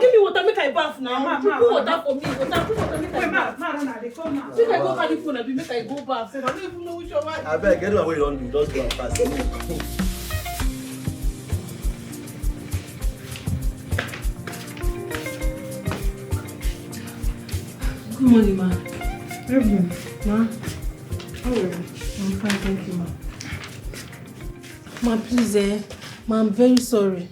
Speaker 9: give me water, make I bath now. Put water for me. Put water, make I bath.
Speaker 5: They come now.
Speaker 9: Make I go carry phone and make I go bath. I don't even know which one.
Speaker 6: I beg, get away, don't do. Just go and pass.
Speaker 9: Good morning, ma.
Speaker 5: Evelyn.
Speaker 9: Ma.
Speaker 5: How are you?
Speaker 9: I'm fine, thank you, ma. Ma, please, ma, I'm very sorry.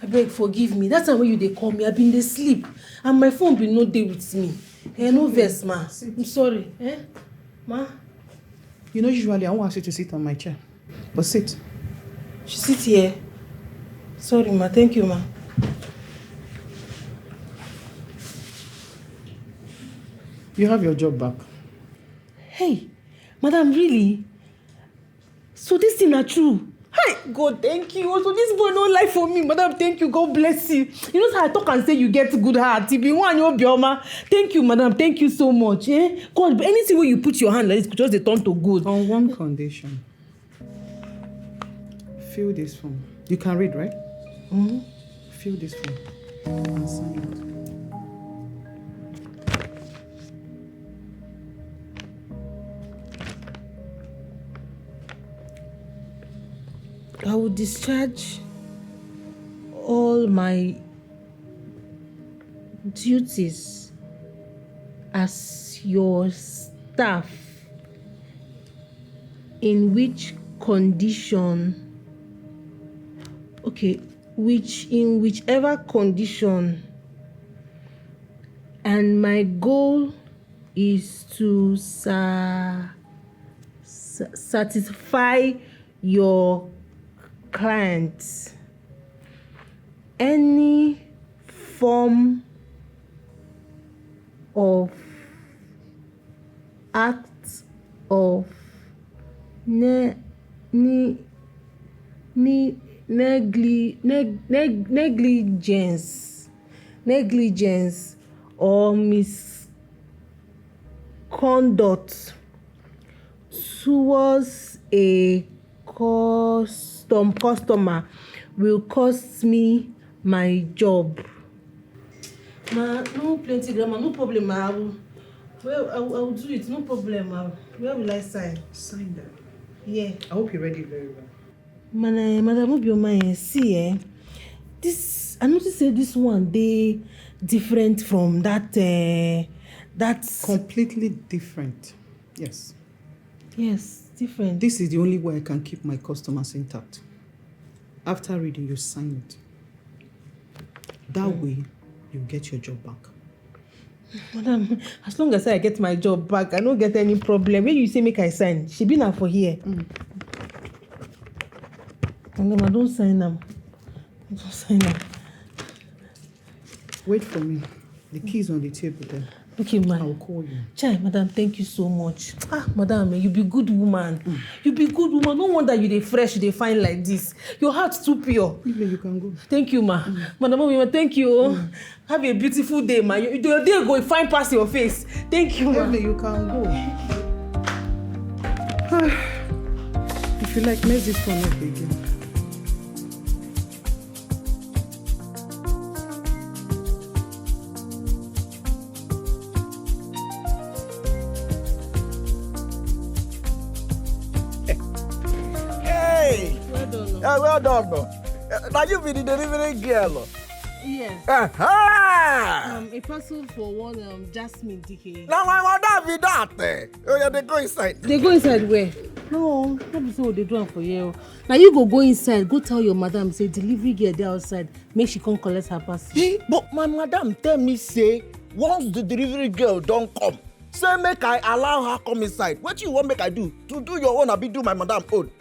Speaker 9: I beg, forgive me. That time when you call me, I been asleep. And my phone been no day with me. No vex, ma. I'm sorry. Ma?
Speaker 5: You know, usually I won't ask you to sit on my chair. But sit.
Speaker 9: She sit here. Sorry, ma. Thank you, ma.
Speaker 5: You have your job back.
Speaker 9: Hey, madam, really? So this thing are true? Hey, God, thank you. So this boy no lie for me. Madam, thank you. God bless you. You know how I talk and say you get good heart. If you want your bioma. Thank you, madam. Thank you so much. God, anything where you put your hand like this, just they turn to good.
Speaker 5: On one condition. Fill this form. You can read, right?
Speaker 9: Mm-hmm.
Speaker 5: Fill this form. And sign it.
Speaker 9: I will discharge all my duties as your staff in which condition, in whichever condition, and my goal is to satisfy your clients any form of act of negligence or misconduct towards a customer will cost me my job. Ma, no plenty grammar, no problem. I will do it, no problem. Where will I sign?
Speaker 3: Sign that.
Speaker 9: Yeah.
Speaker 3: I hope you read it very well.
Speaker 9: Madam Obioma, see, this, I noticed this one, they different from that's
Speaker 3: completely different. Yes.
Speaker 9: Yes, different.
Speaker 3: This is the only way I can keep my customers intact. After reading, you sign it. That way, you get your job back.
Speaker 9: Madam, as long as I get my job back, I don't get any problem. When you say make I sign, she be now for here. Madam, I don't sign them. I don't sign them.
Speaker 3: Wait for me. The key's on the table there.
Speaker 9: Okay, ma.
Speaker 3: I'll call you.
Speaker 9: Chai, madam, thank you so much. Madam, you be good woman. You be good woman. No wonder you dey fresh, you dey fine like this. Your heart's too pure.
Speaker 3: Even you can go.
Speaker 9: Thank you, ma. Madam Obioma, thank you. Have a beautiful day, ma. Your day go fine past your face. Thank you, ma.
Speaker 3: Even you can go. If you like, mess this one up again.
Speaker 12: Well done, no. Now you be the delivery girl.
Speaker 9: Yes.
Speaker 12: A
Speaker 9: parcel for one Jasmine DK.
Speaker 12: Now I want that be that. Oh yeah, they go inside.
Speaker 9: They go inside where? No, not be so they do it for you. Now you go inside, go tell your madam, say delivery girl there outside, make she come collect her parcel.
Speaker 12: Hey, but my madam tell me say once the delivery girl don't come, say make I allow her come inside. What you want make I do? To do your own, I be do my madam own.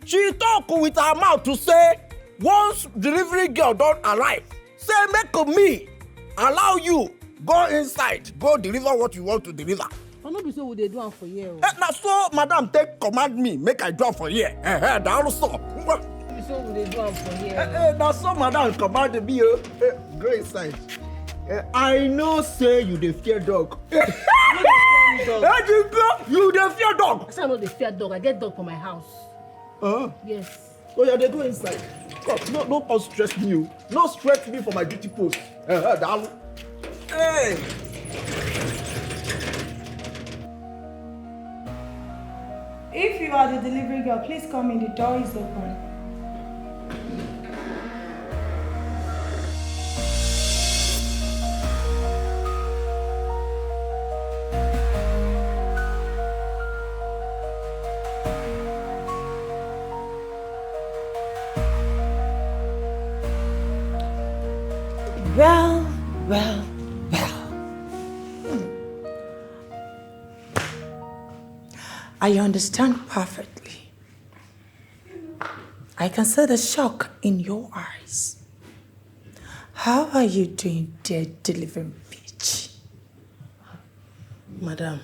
Speaker 12: She talk with her mouth to say, once delivery girl don't arrive, say make me allow you go inside, go deliver what you want to deliver.
Speaker 9: I no be so they do it for you.
Speaker 12: Now so madam take command me, make I do it for here. That also.
Speaker 9: Be so they do it for here.
Speaker 12: Now so madam command me, go inside. I know say you dey fear dog. You dey fear dog.
Speaker 9: I say I no dey fear dog. I get dog for my house. Yes.
Speaker 12: Oh yeah, they go inside. God, no cause stress me. No stress me for my duty post. Hey.
Speaker 5: If you are the delivery girl, please come in. The door is open.
Speaker 13: Well. I understand perfectly. I can see the shock in your eyes. How are you doing, dear delivering bitch?
Speaker 9: Madam,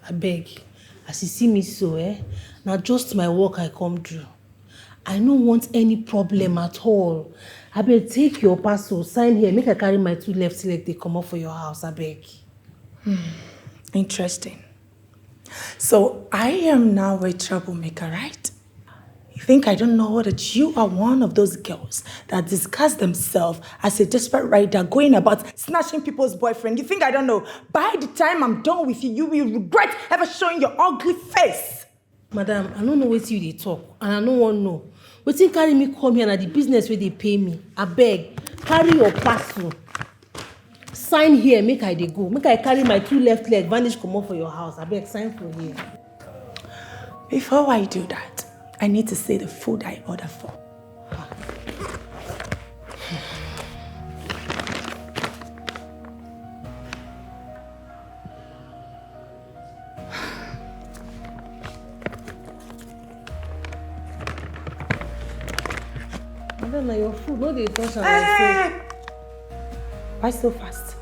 Speaker 9: I beg. As you see me so, now just my work I come do. I don't want any problem at all. I beg, take your parcel, sign here, make I carry my 2 left leg, they come up for your house, I beg.
Speaker 13: Interesting. So I am now a troublemaker, right? You think I don't know that you are one of those girls that disguise themselves as a desperate rider going about snatching people's boyfriend? You think I don't know? By the time I'm done with you, you will regret ever showing your ugly face.
Speaker 9: Madam, I don't know what you they talk, and I don't want to know. Wetin carry me come here na the business where they pay me. I beg, carry your parcel. Sign here, make I dey go. Make I carry my 2 left leg, vanish come up for your house. I beg, sign for here.
Speaker 13: Before I do that, I need to see the food I order for.
Speaker 9: Madam, na your food. No, they touch am.
Speaker 13: Why so fast?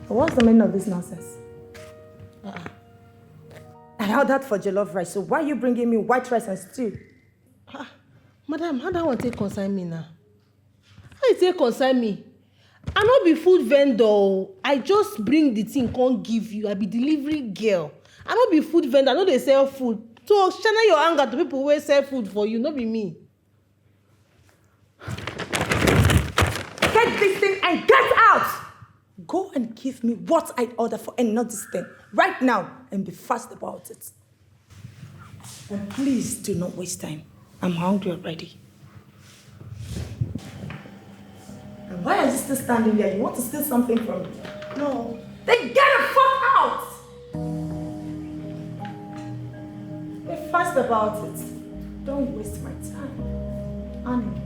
Speaker 13: What's the meaning of this nonsense? I held that for jollof rice, so why are you bringing me white rice and stew?
Speaker 9: Madam, how that one take concern me now? How you take concern me? I no be food vendor. I just bring the thing, can't give you. I be delivery girl. I no be food vendor. I know they sell food. So channel your anger to people who sell food for you, no be me.
Speaker 13: Get this thing and get out! Go and give me what I ordered for and not this thing. Right now, and be fast about it. And please do not waste time. I'm hungry already. And why are you still standing there? You want to steal something from me? No. Then get the fuck out! Be fast about it. Don't waste my time. Annie.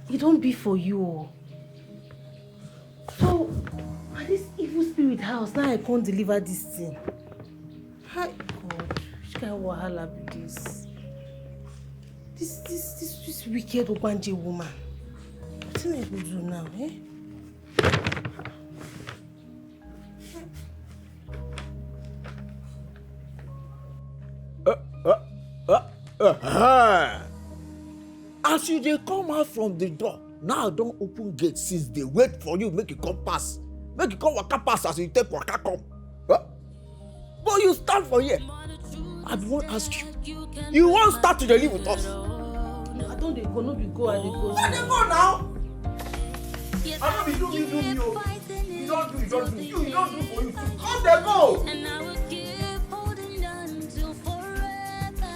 Speaker 9: It don't be for you. So, at this evil spirit house, now I can't deliver this thing. Hi, God, which kind of wahala be this? This wicked Obanje woman. What am I going to do now, eh?
Speaker 12: As you dey come out from the door, now don't open gate since they wait for you, make you come pass. Make you come waka pass as you take waka come. But you stand for here. I won't ask you. You won't start to live with us.
Speaker 9: No, I don't dey go, no be go, I dey go.
Speaker 12: Where they go now? I know you do you. You don't do. You don't do for you too. Come they go.
Speaker 1: And I will keep holding on till forever.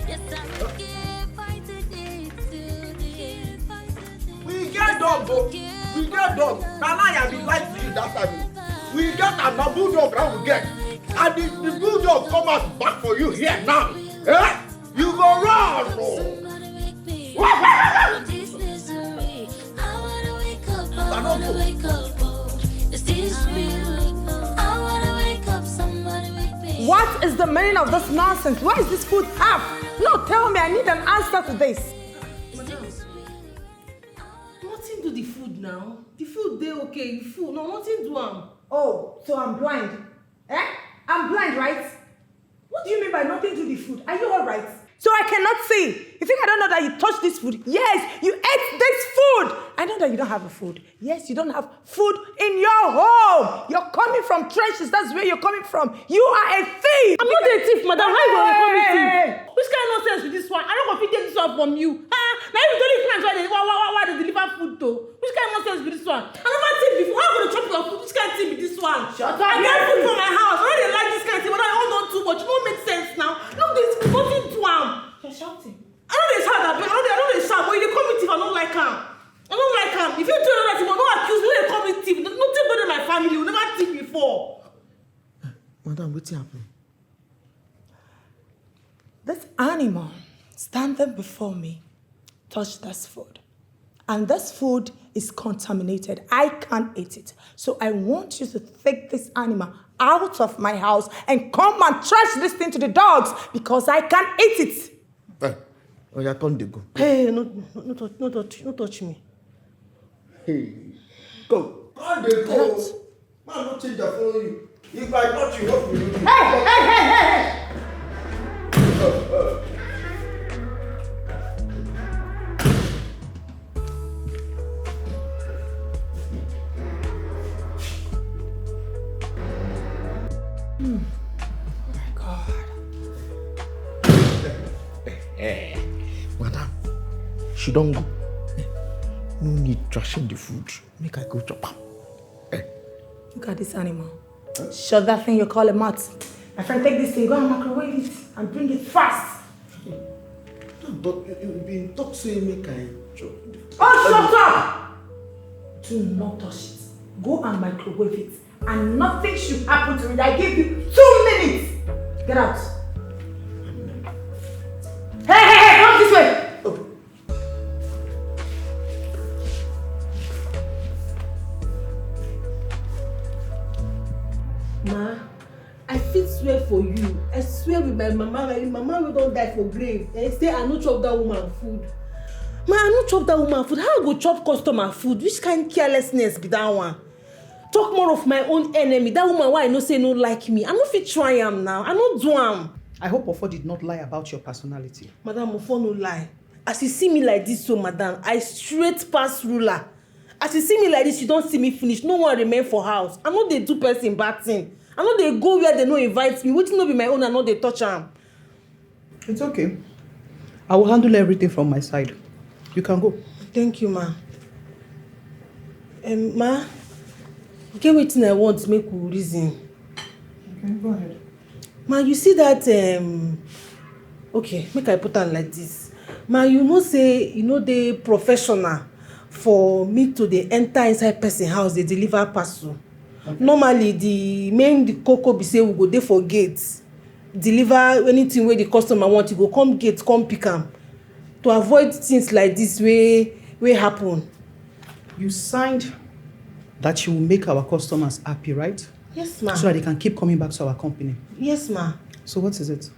Speaker 1: Yes, I will keep fighting it till the end.
Speaker 12: We get dog, bro. We get dog. Now I be like to you that time. We get a bulldog that we get. And the bulldog come out back for you here now. Eh? You go run, bro.
Speaker 13: What is the meaning of this nonsense? Why is this food half? No, tell me, I need an answer to this.
Speaker 9: Nothing do the food now. The food they okay, you food. No, nothing do
Speaker 13: Oh, so I'm blind. Eh? I'm blind, right? What do you mean by nothing to the food? Are you alright? So I cannot see. You think I don't know that you touched this food? Yes, you ate this food. I know that you don't have a food. Yes, you don't have food in your home. You're coming from trenches. That's where you're coming from. You are a thief.
Speaker 9: I'm not a thief, madam. How you going to call me thief? Which kind of nonsense with this one? I don't want to take this one from you. Now you don't even why they deliver food though. Which kind of nonsense with this one? I never thief before. How am I going to chop your food? Which kind of thing with this one?
Speaker 13: Shut up.
Speaker 9: I get food from my house. I don't like this kind of thing, but I hold on too much. It don't make sense now. Look, there's nothing to
Speaker 13: You're shouting.
Speaker 9: I know they shout at me. I know they shout, but you call me thief. I don't like him. I don't like him. If you do that, you will not accuse me. They call me thief. Nothing better than my family. You never thief before.
Speaker 12: Madam, what's happening?
Speaker 13: This animal standing before me touched this food. And this food is contaminated. I can't eat it. So I want you to take this animal out of my house and come and trash this thing to the dogs because I can't eat it.
Speaker 12: Oh, yeah, come they go.
Speaker 9: Hey, no touch me.
Speaker 12: Hey, go. Come they go. Man, not change that for you. If I touch you, what will you do?
Speaker 13: Hey! Oh my God.
Speaker 12: Madam, she don't go. No need trashing the food. Make I go chop am.
Speaker 13: Look at this animal. Shut that thing you call a mat. My friend, take this thing, go and microwave it. and bring it fast.
Speaker 12: But you been talk say make I chop.
Speaker 13: Oh, shut up! Do not touch it. Go and microwave it. And nothing should happen to it. I give you 2 minutes. Get out. Hey, come this way.
Speaker 9: Ma, I fit swear for you. I swear with my mama will don't die for grave. They say I no chop that woman food. Ma, I no chop that woman food. How I go chop customer food? Which kind of carelessness be that one? Talk more of my own enemy. That woman why I no say no like me. I no fit try am now. I no do am.
Speaker 14: I hope Ofo did not lie about your personality.
Speaker 9: Madam, Ofo no lie. As you see me like this, so madam, I straight pass ruler. As you see me like this, you don't see me finish. No one remain for house. I know they do person bad thing. I know they go where they no invite me. Which no be my own, I know they touch am.
Speaker 14: It's okay. I will handle everything from my side. You can go.
Speaker 9: Thank you, ma. Ma, get wetin I want to make we reason.
Speaker 14: Okay, go ahead.
Speaker 9: Ma, you see that okay, make I put am like this. Ma, you know say you know dey professional for me to dey enter inside person house dey deliver parcel. Okay. Normally the koko be say we go dey for gate, deliver anything wey the customer want, you go come gate come pick am. To avoid things like this wey happen.
Speaker 14: You signed that you will make our customers happy, right?
Speaker 9: Yes, ma.
Speaker 14: So that they can keep coming back to our company.
Speaker 9: Yes, ma.
Speaker 14: So what is it?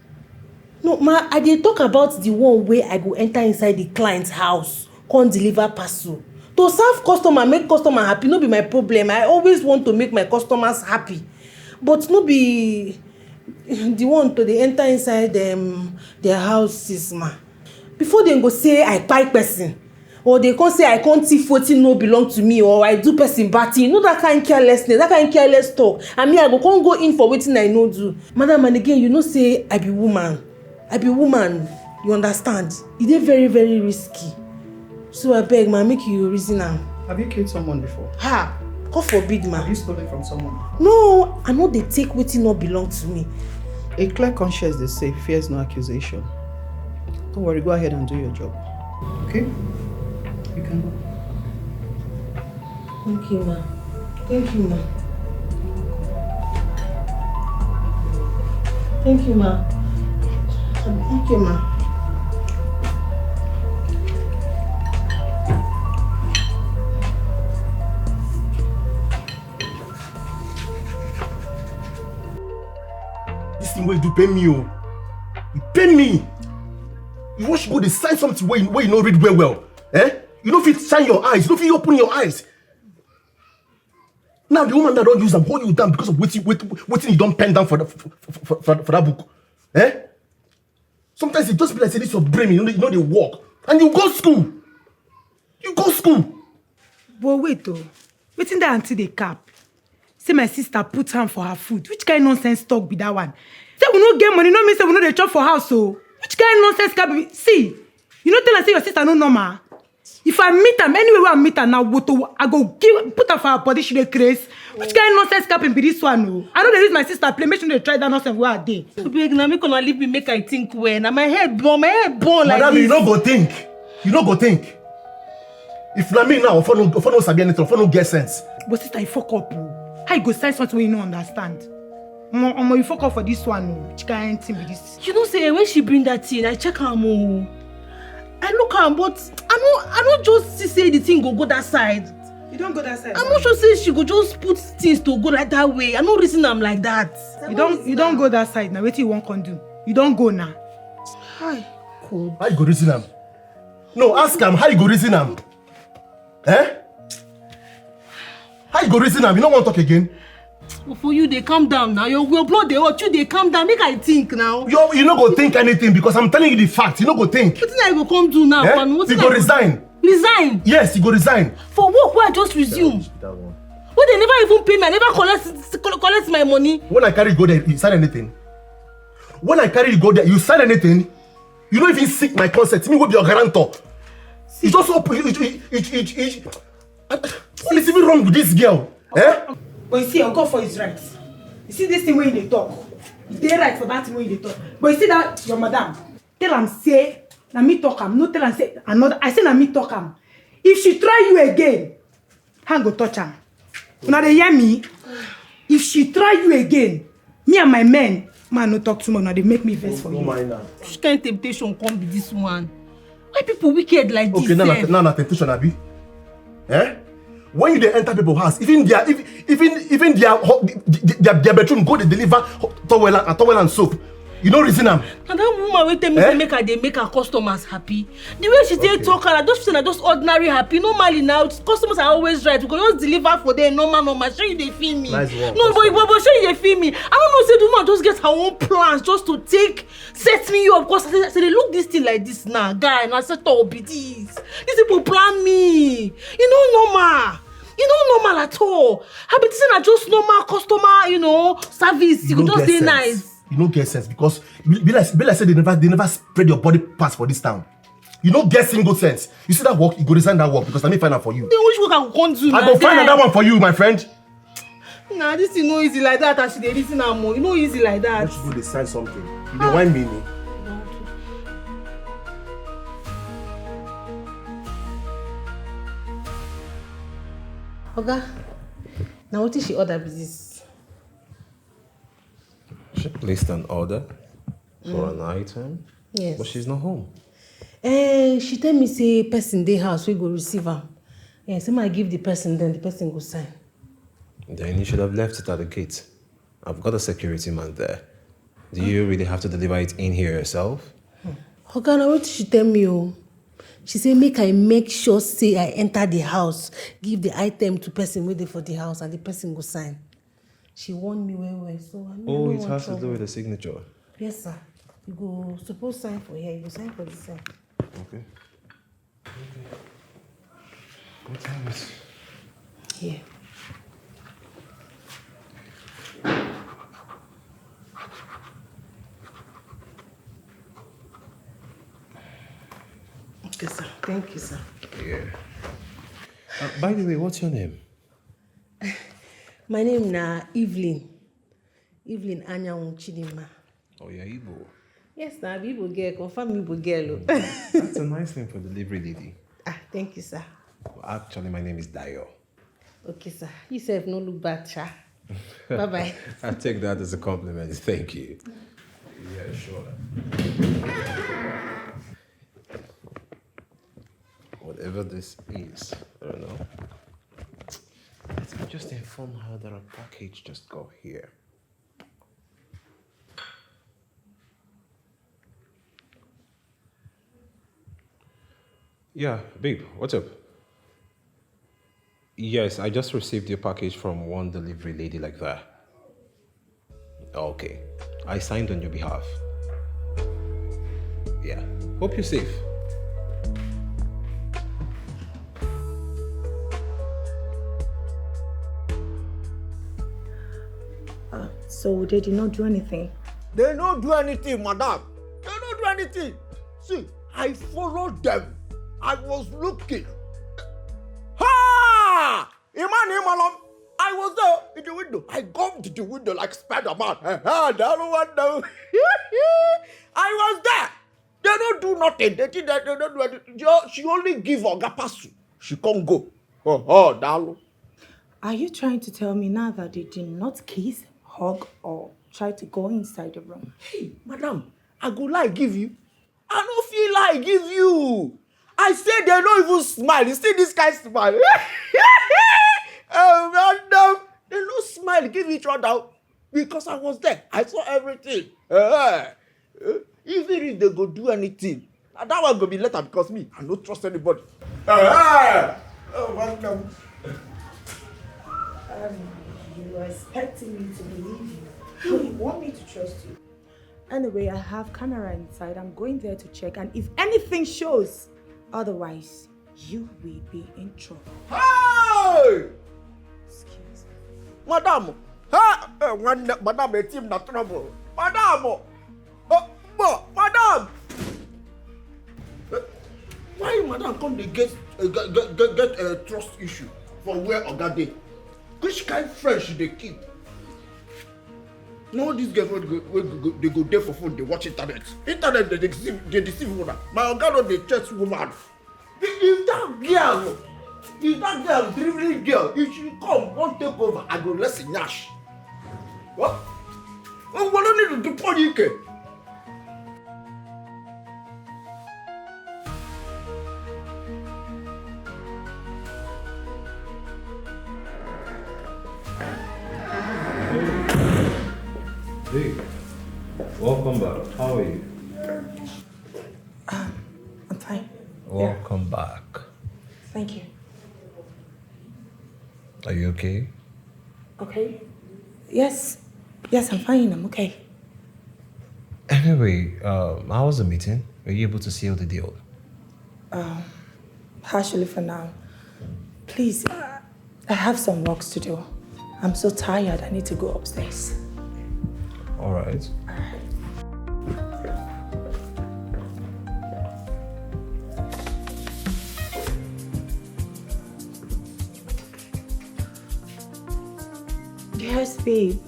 Speaker 9: No, ma, I dey talk about the one where I go enter inside the client's house, come deliver parcel. To serve customer, make customer happy, no be my problem. I always want to make my customers happy. But no be the one to dey enter inside their houses, ma. Before they go say I buy person, or they can say I can't thief wetin no belong to me, or I do person bad thing. You know that kind of carelessness, that kind of careless talk. And me, I can't go in for wetin I no do. Madam, and again, you know say I be woman. You understand? It is very, very risky. So I beg, ma, make you reason am.
Speaker 14: Have you killed someone before?
Speaker 9: Ha! God forbid, ma.
Speaker 14: Have you stolen from someone before?
Speaker 9: No, I know they take wetin no belong to me.
Speaker 14: A clear conscience, they say, fears no accusation. Don't worry, go ahead and do your job. Okay? You can go.
Speaker 9: Thank you, ma. Thank you, ma. Thank you, ma. Thank you, ma.
Speaker 11: This thing where you do pay me, oh. You pay me. You want to go to sign something where you know read well. Eh? You know if you shine your eyes, you know if you open your eyes. Now the woman that don't use them hold you down because of waiting you don't pen down for that book. Eh? Sometimes it just be like say this your brain, you know they work. And you go school. You go school.
Speaker 5: But wait though. Waiting that until they cap. Say my sister put hand for her food. Which kind of nonsense talk be that one? Say we no get money, no mean say we no dey chop for house so. Which kind of nonsense can be? See, you know tell her say your sister no normal. If I meet her, anyway where I meet her now, I go put her for her body, she dey craze. Which kind of nonsense can be this one? No? I know they use my sister play, make sure they try that nonsense where I dey.
Speaker 9: Beg na me gonna leave me make I think well. Now my head burn like
Speaker 11: Madam,
Speaker 9: this.
Speaker 11: you no go think. You no go think. If na me now, if I no sabi anything, if I no get sense.
Speaker 5: But sister, you fuck up. How you go say something when you no understand? You fuck up for this one. Which kind of thing be this?
Speaker 9: You know say when she bring that thing, I check her more. I look her, but I don't just say the thing go that side.
Speaker 5: You don't go that side.
Speaker 9: I'm not sure say she go just put things to go like that way. I no reason I'm like that.
Speaker 5: You don't go that side now. What you want can do? You don't go now.
Speaker 9: Hi. Cool.
Speaker 11: How you go reason am? No, ask him how you go reason am. Eh? How you go reason am? You don't want to talk again?
Speaker 9: Well, for you, they calm down now. Your blood, they hurt you, they calm down. Make I think now.
Speaker 11: You no go think anything because I'm telling you the fact. You no go think.
Speaker 9: What I go come do now?
Speaker 11: Eh? You go resign.
Speaker 9: Resign?
Speaker 11: Yes, you go resign.
Speaker 9: For work where I just resume. Well, they never even pay me. I never collect my money.
Speaker 11: When I carry you go there, you sign anything? When I carry you go there, you sign anything? You don't even seek my consent. Me will be your guarantor. You just open. What is even wrong with this girl? Eh?
Speaker 5: But you see, your God for his right. You see this thing when they talk. They right for that thing when you talk. But you see that your madam, tell am say, na me talk am. No tell am say another. I say na me talk am. If she try you again, hand go touch am. Now they hear me. If she try you again, me and my men, man, no talk too much. Now they make me vex for you.
Speaker 9: Which kind of temptation come be this one? Why people wicked like this?
Speaker 11: Okay, now temptation, Abi. Eh? When you dey enter people's house, even their bedroom go to deliver towel and soap. You know reason am.
Speaker 9: And that woman will tell me say make her customers happy. The way she take talk, and just ordinary happy. Normally now, customers are always right. We can just deliver for them normal. Sure you dey feel me.
Speaker 11: Nice one.
Speaker 9: No, but sure you dey feel me. I don't know, say the woman just get her own plans just to set me up. Because I say they look this thing like this now, guy. And I said, oh, be this. These people plan me. You know normal. Normal at all. I be saying I just normal customer, service. You could just stay nice.
Speaker 11: You don't get sense because be like say they never spread your body parts for this town. You don't get single sense. You see that work, you go design that work because let me find out for you.
Speaker 9: Then which work I go do?
Speaker 11: I go find another one for you, my friend.
Speaker 9: Nah, this is no easy like that. Actually, this is not more. You know easy like that.
Speaker 11: Let you go design something. You don't want me.
Speaker 9: Oga, now what is she order with this?
Speaker 8: She placed an order for an item,
Speaker 9: yes,
Speaker 8: but she's not home.
Speaker 9: She tell me say person dey house we go receive her. Yeah, say I give the person, then the person go sign.
Speaker 8: Then you should have left it at the gate. I've got a security man there. Do you really have to deliver it in here yourself?
Speaker 9: Oga, now what she tell me? Oh, she say make sure say I enter the house, give the item to person waiting for the house, and the person go sign. She warned me well, so I
Speaker 8: know. Oh, it has to do with the signature.
Speaker 9: Yes, sir. You go suppose sign for here. You go sign for the side.
Speaker 8: Okay. What time is?
Speaker 9: Here. Okay, sir. Thank you, sir.
Speaker 8: Yeah. By the way, what's your name?
Speaker 9: My name na Evelyn. Evelyn Anyanwu Chidima.
Speaker 8: Oh, you're Igbo.
Speaker 9: Yes, na Igbo girl. Confirm Igbo girl.
Speaker 8: That's a nice name for delivery lady.
Speaker 9: Thank you, sir.
Speaker 8: Well, actually, my name is Dayo.
Speaker 9: Okay, sir. You said no look bad, sir. Bye-bye.
Speaker 8: I take that as a compliment. Thank you. Yeah, sure. Whatever this is, I don't know. Let me just inform her that a package just got here. Yeah, babe, what's up? Yes, I just received your package from one delivery lady like that. Okay, I signed on your behalf. Yeah, hope you're safe.
Speaker 5: So they did not do anything?
Speaker 12: They don't do anything, madam. They don't do anything. See, I followed them. I was looking. Ha! I was there in the window. I gummed the window like Spider-Man. I was there. They don't do nothing. They don't do anything. She only give Oga Pasu. She can't go. Dalo.
Speaker 5: Are you trying to tell me now that they did not kiss, hug, or try to go inside the room?
Speaker 12: Hey, madam, I go lie give you. I don't feel like give you. I said they don't even smile. You see this guy smile? Oh, madam, they don't smile, give each other because I was there. I saw everything. Even if they go do anything, that one go be later because me, I don't trust anybody. Oh, madam.
Speaker 5: You are expecting me to believe you. So you want me to trust you. Anyway, I have camera inside. I'm going there to check. And if anything shows otherwise, you will be in trouble.
Speaker 12: Hey! Excuse me. Madam! Madam, a team not trouble. Madam! Madam! Why madam come to get a trust issue for where Oga dey? Which kind of French they keep? No, these girls they go there for phone, they watch internet. Internet, they deceive woman. My oga no dey chase woman. If that girl, dribbling girl, if she come, won't take over, I go less in Nash. What? Oh, what do you need to do for you?
Speaker 15: Hey, welcome back. How are you?
Speaker 13: I'm fine.
Speaker 15: Welcome back.
Speaker 13: Thank you.
Speaker 15: Are you okay?
Speaker 13: Okay. Yes. Yes, I'm fine. I'm okay.
Speaker 15: Anyway, how was the meeting? Were you able to seal the deal?
Speaker 13: Partially for now. Please, I have some works to do. I'm so tired. I need to go upstairs.
Speaker 15: All right.
Speaker 13: Yes, babe.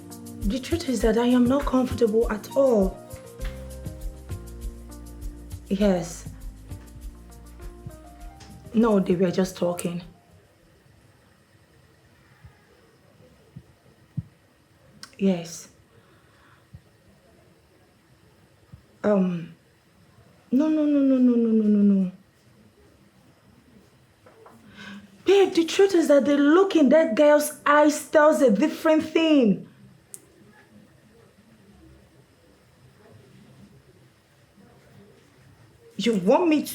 Speaker 13: The truth is that I am not comfortable at all. Yes. No, they were just talking. Yes. No. Babe, the truth is that the look in that girl's eyes tells a different thing. You want me to...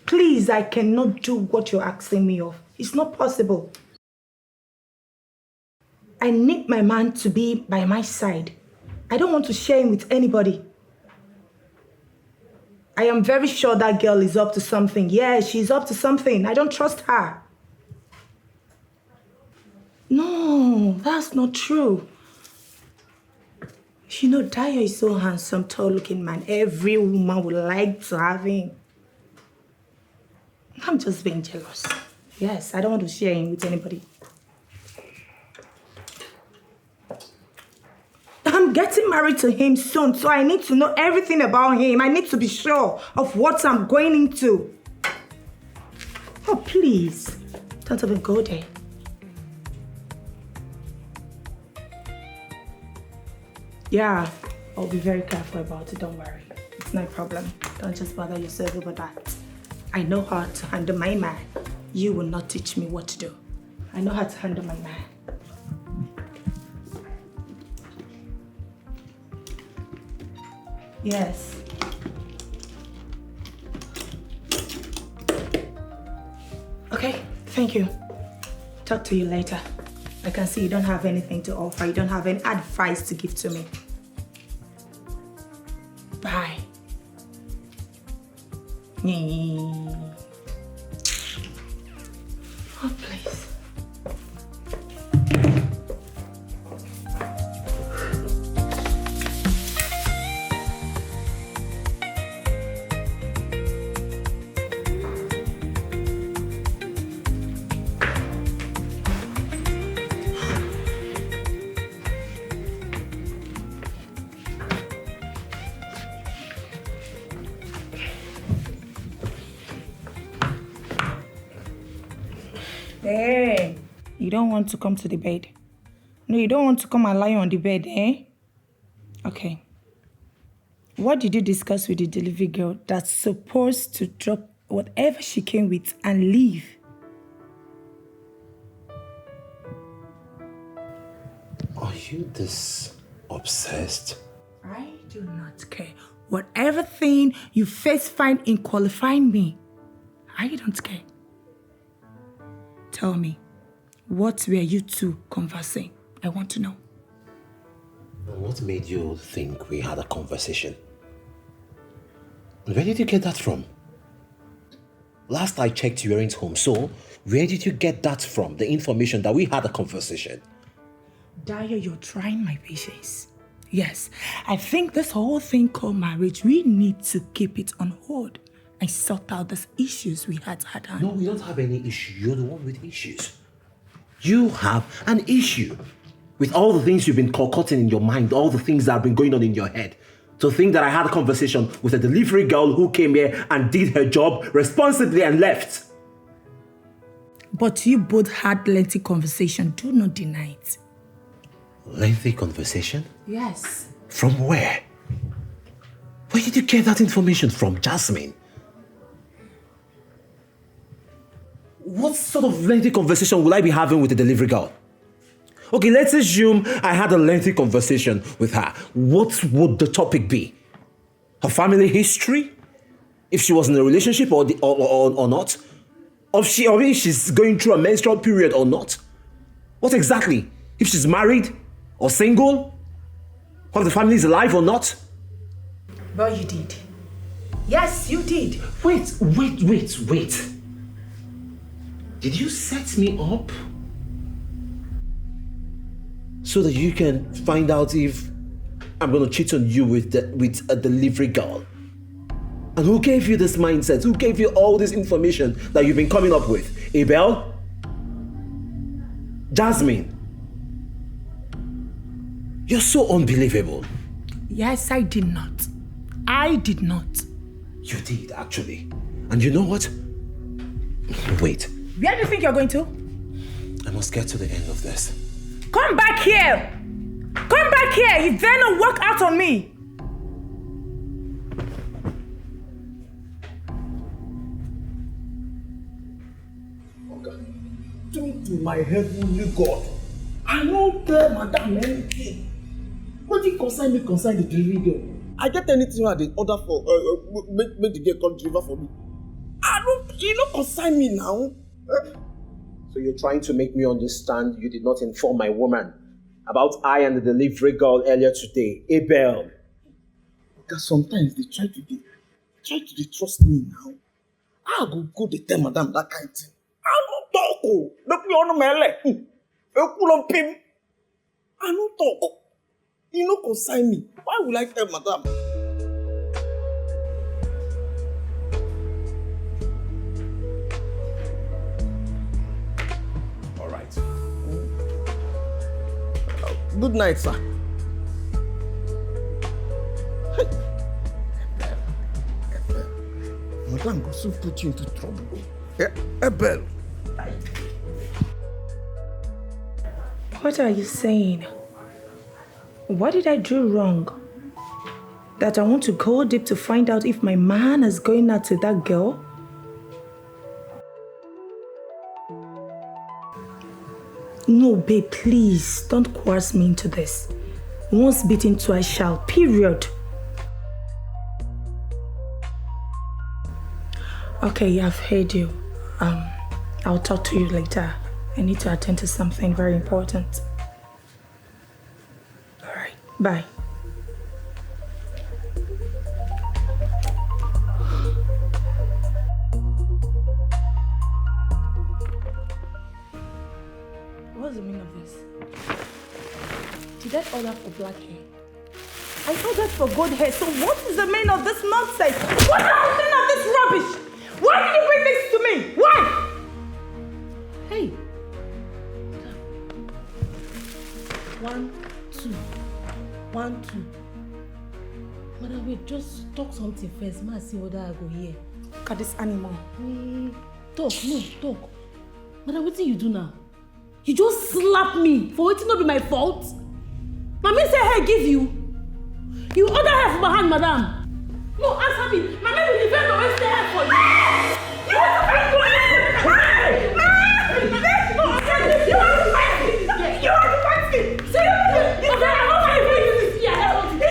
Speaker 13: Please, I cannot do what you're asking me of. It's not possible. I need my man to be by my side. I don't want to share him with anybody. I am very sure that girl is up to something. Yeah, she's up to something. I don't trust her. No, that's not true. You know, Dayo is so handsome, tall-looking man. Every woman would like to have him. I'm just being jealous. Yes, I don't want to share him with anybody. I'm getting married to him soon, so I need to know everything about him. I need to be sure of what I'm going into. Oh, please. Don't even go there. Yeah, I'll be very careful about it, don't worry. It's no problem. Don't just bother yourself over that. I know how to handle my man. You will not teach me what to do. I know how to handle my man. Yes. Okay, thank you. Talk to you later. I can see you don't have anything to offer. You don't have any advice to give to me. Bye. Oh, please. Hey, you don't want to come to the bed? No, you don't want to come and lie on the bed, eh? Okay. What did you discuss with the delivery girl that's supposed to drop whatever she came with and leave?
Speaker 8: Are you this obsessed?
Speaker 13: I do not care. Whatever thing you first find in qualifying me, I don't care. Tell me, what were you two conversing? I want to know.
Speaker 8: What made you think we had a conversation? Where did you get that from? Last I checked, you weren't home, so where did you get that from? The information that we had a conversation?
Speaker 13: Dayo, you're trying my patience. Yes, I think this whole thing called marriage, we need to keep it on hold and sort out these issues we had at hand.
Speaker 8: No, we don't have any issue. You're the one with issues. You have an issue. With all the things you've been concocting in your mind, all the things that have been going on in your head, to think that I had a conversation with a delivery girl who came here and did her job responsibly and left.
Speaker 13: But you both had lengthy conversation. Do not deny it.
Speaker 8: Lengthy conversation?
Speaker 13: Yes.
Speaker 8: From where? Where did you get that information from, Jasmine? What sort of lengthy conversation will I be having with the delivery girl? Okay, let's assume I had a lengthy conversation with her. What would the topic be? Her family history? If she was in a relationship or not? Or if she's going through a menstrual period or not? What exactly? If she's married or single? Or if the family is alive or not?
Speaker 13: Well, you did. Yes, you did.
Speaker 8: Wait. Did you set me up? So that you can find out if I'm gonna cheat on you with a delivery girl. And who gave you this mindset? Who gave you all this information that you've been coming up with? Abel? Jasmine? You're so unbelievable.
Speaker 13: Yes, I did not. I did not.
Speaker 8: You did, actually. And you know what? Wait.
Speaker 13: Where do you think you're going to?
Speaker 8: I must get to the end of this.
Speaker 13: Come back here! Come back here! You dare not walk out on me!
Speaker 12: Turn to my heavenly God. I won't tell Madam anything. Nothing concern me concern the delivery girl. I get anything I dey order for make the girl come deliver for me. You don't concern me now.
Speaker 8: So you're trying to make me understand you did not inform my woman about I and the delivery girl earlier today, Abel.
Speaker 12: Because sometimes they try to trust me now. I go dey tell Madam that kind of thing. I don't talk. Make me on my leg. I don't talk. You no concern me. Why would I tell Madam?
Speaker 8: All right.
Speaker 12: Good night, sir. Madam go soon put you into trouble. Abel.
Speaker 13: What are you saying? What did I do wrong? That I want to go deep to find out if my man is going out to that girl? No, babe, please, don't coerce me into this. Once bitten, twice shall, period. Okay, I've heard you. I'll talk to you later. I need to attend to something very important. All right, bye. What's the meaning of this? Did I order for black hair? I ordered for gold hair, so what is the meaning of this nonsense? What is the meaning of this rubbish? Why did you bring this to me? Why?
Speaker 9: Hey. 1, 2. 1, 2. Madam, wait, just talk something first. Ma, see whether I go here.
Speaker 13: Look at this animal.
Speaker 9: Talk. Madam, what did you do now? You just slap me for it not be my fault. Mommy say hey, give you. You order her from my hand, madam. No, answer me. Mommy will defend the way stay for you. You want to fight for me? You want to fight me? You want to fight me? Say it. Okay, I'm not fighting for you. Yeah, I want to.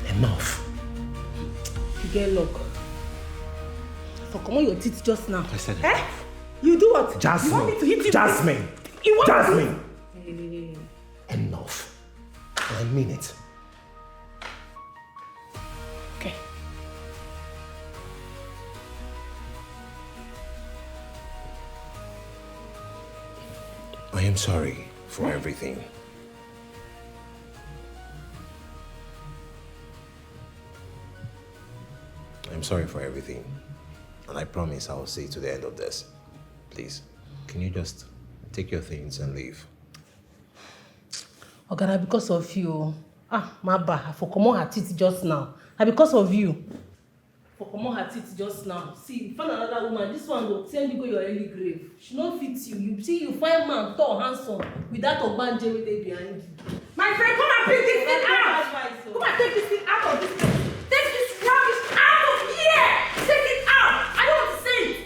Speaker 8: Enough.
Speaker 9: You get luck. For come on your teeth just now.
Speaker 8: I said
Speaker 9: eh? You do what?
Speaker 8: Jasmine.
Speaker 9: You want me to hit you?
Speaker 8: Jasmine.
Speaker 9: You want
Speaker 8: Jasmine.
Speaker 9: Me to...
Speaker 8: Enough. I mean it. I am sorry for everything. I'm sorry for everything. And I promise I'll see to the end of this. Please, can you just take your things and leave?
Speaker 9: Okay, because of you. My bad. I for come on her teeth just now. And because of you. For come on her teeth just now. See, find another woman. This one will send you go your early grave. She not fit you. You see, you find man tall, handsome, with that ogbanje with it behind you.
Speaker 5: My friend, come and pick this thing out. Come and take this thing out of this place. Take this rubbish out of here. Take it out. I don't want to see it.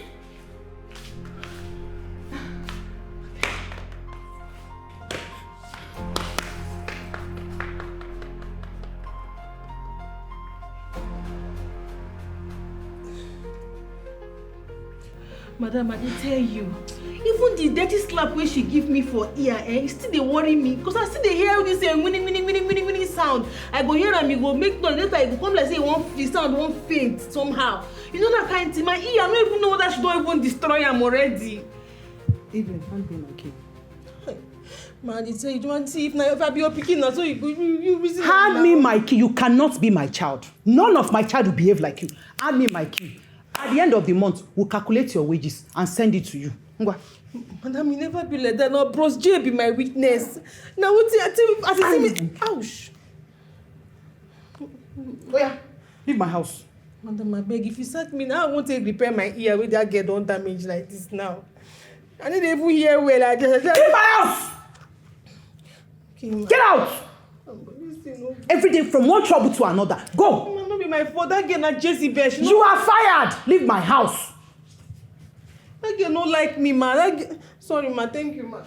Speaker 9: Madam, I did tell you. Even the dirty slap where she give me for ear, it still they worry me. Because I still they hear this winning sound. I go hear and me go make noise. Later I go come like say the sound won't faint somehow. You know that kind of thing. My ear, I don't even know that she don't even destroy them already.
Speaker 14: Even hand me my key.
Speaker 9: Man, they say you don't want to see if I be your picking now, so you reason.
Speaker 14: Hand me my key. You cannot be my child. None of my child will behave like you. Hand me my key. At the end of the month, we'll calculate your wages and send it to you.
Speaker 9: Madam, you never be like that. No, Bros J be my witness. Now, what I tell you, as you see me, ouch.
Speaker 14: Oh yeah, leave my house.
Speaker 9: Madam, I beg, if you sack me now, I won't take repair my ear with that get on damage like this now. I need to even hear well. I just
Speaker 14: leave my house.
Speaker 9: Okay,
Speaker 14: get out. Every day from one trouble to another. Go.
Speaker 9: It not be my fault. That girl not Jezebel.
Speaker 14: You are fired. Leave my house.
Speaker 9: That girl not like me, man. Sorry, man. Thank you, man.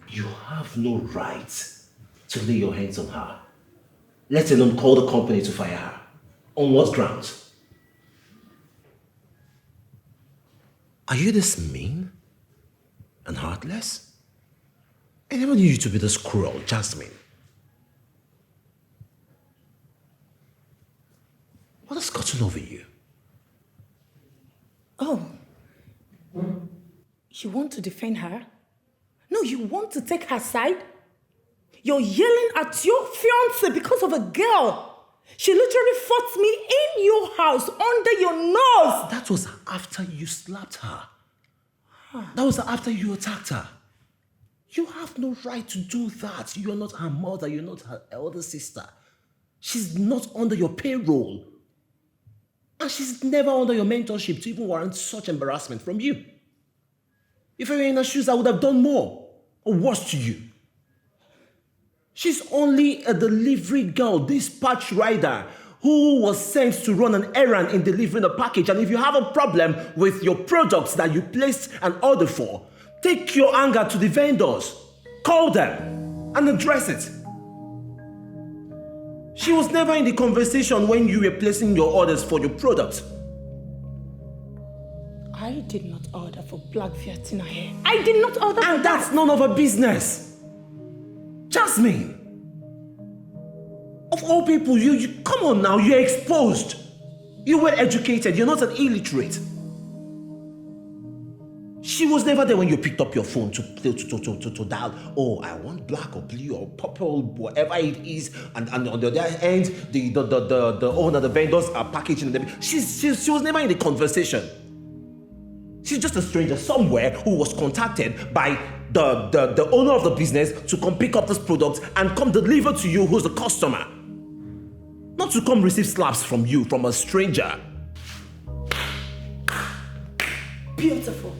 Speaker 8: You have no right to lay your hands on her. Let alone call the company to fire her. On what grounds? Are you this mean and heartless? I never knew you to be this cruel, Jasmine. What has gotten over you?
Speaker 5: Oh. You want to defend her? No, you want to take her side? You're yelling at your fiancé because of a girl. She literally fought me in your house, under your nose.
Speaker 8: That was after you slapped her. That was after you attacked her. You have no right to do that. You're not her mother. You're not her elder sister. She's not under your payroll. And she's never under your mentorship to even warrant such embarrassment from you. If I were in her shoes, I would have done more or worse to you. She's only a delivery girl, dispatch rider, who was sent to run an errand in delivering a package. And if you have a problem with your products that you placed an order for, take your anger to the vendors, call them, and address it. She was never in the conversation when you were placing your orders for your product.
Speaker 5: I did not order for black Vietnam hair. I did not order for
Speaker 8: And that's none of her business. Jasmine, of all people, you come on now, you're exposed. You were educated, you're not an illiterate. She was never there when you picked up your phone to dial, oh, I want black or blue or purple, whatever it is. And on the other end, the owner, the vendors are packaging them. She was never in the conversation. She's just a stranger somewhere who was contacted by the owner of the business to come pick up this product and come deliver to you who's the customer. Not to come receive slaps from you, from a stranger.
Speaker 5: Beautiful.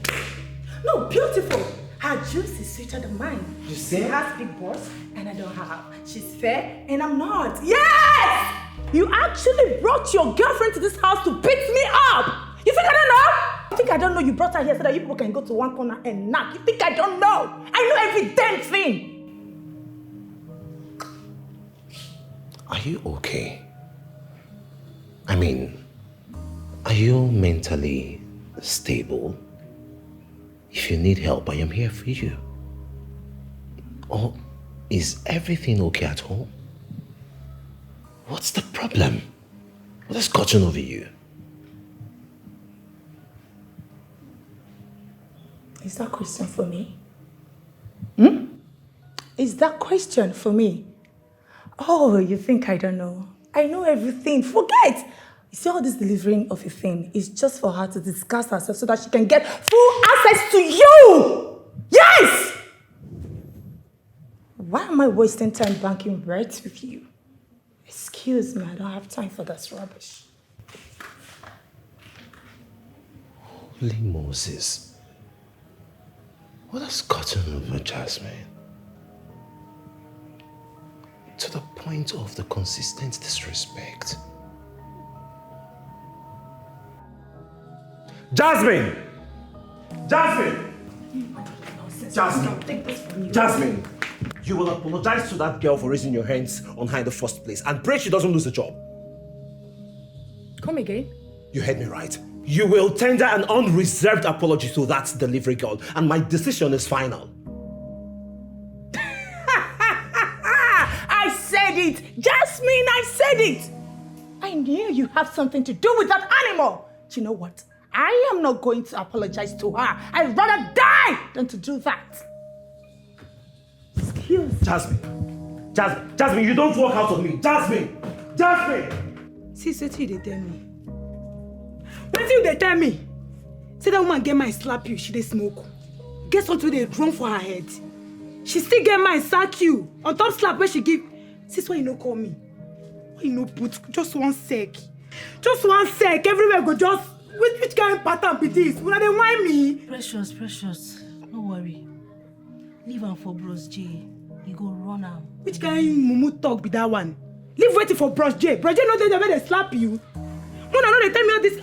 Speaker 5: No, beautiful. Her juice is sweeter than mine.
Speaker 8: You see?
Speaker 5: She has big balls and I don't have. She's fair and I'm not. Yes! You actually brought your girlfriend to this house to beat me up. You think I don't know? You think I don't know you brought her here so that you people can go to one corner and knock? You think I don't know? I know every damn thing.
Speaker 8: Are you okay? I mean, are you mentally stable? If you need help, I am here for you. Or is everything okay at home? What's the problem? What has gotten over you?
Speaker 13: Is that question for me? Is that question for me? Oh, you think I don't know? I know everything. Forget! You see, all this delivering of a thing is just for her to discuss herself so that she can get full access to you! Yes! Why am I wasting time banking words with you? Excuse me, I don't have time for that rubbish.
Speaker 8: Holy Moses. What has gotten over Jasmine? To the point of the consistent disrespect. Jasmine! Jasmine! Jasmine! Jasmine! You will apologize to that girl for raising your hands on her in the first place and pray she doesn't lose the job.
Speaker 13: Come again?
Speaker 8: You heard me right. You will tender an unreserved apology to that delivery girl, and my decision is final.
Speaker 13: I said it! Jasmine, I said it! I knew you have something to do with that animal. Do you know what? I am not going to apologize to her. I'd rather die than to do that. Excuse me.
Speaker 8: Jasmine, you don't walk out on me. Jasmine!
Speaker 4: See, what you tell me? What you they tell me? Say that woman get my slap you, she dey smoke. Guess what they drum for her head? She still get my sack you. On top slap where she give. Sis, why you no call me? Why you no put just one sec? Just one sec. Everywhere go just. Which kind of pattern be this? Will they whine me?
Speaker 9: Precious. No worry. Leave am for Bros J. He go run am.
Speaker 4: Which kind of mumu talk be that one? Leave waiting for Bros J. Bros J know they slap you. When I know they tell me all this.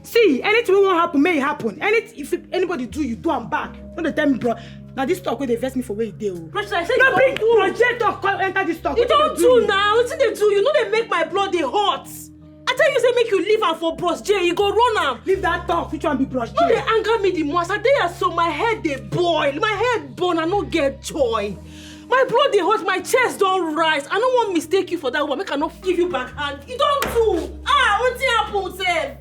Speaker 4: See, anything won't happen, may it happen. If anybody do, you do am back. When they tell me, bro, now this talk where they vex me for where you do.
Speaker 9: Precious, I said no, bring
Speaker 4: Bros J talk, come enter this talk.
Speaker 9: You don't do now. What they do? You know they make my blood dey hot. I tell you, say make you leave am for Bros J. You go run am.
Speaker 4: Leave that talk. Which one be Bros J?
Speaker 9: No, they anger me the most. I tell you, so my head they boil. My head burn. I no get joy. My blood dey hot. My chest don't rise. I don't want mistake you for that one. Make I not give you back hand. You don't do. What's happen, sir?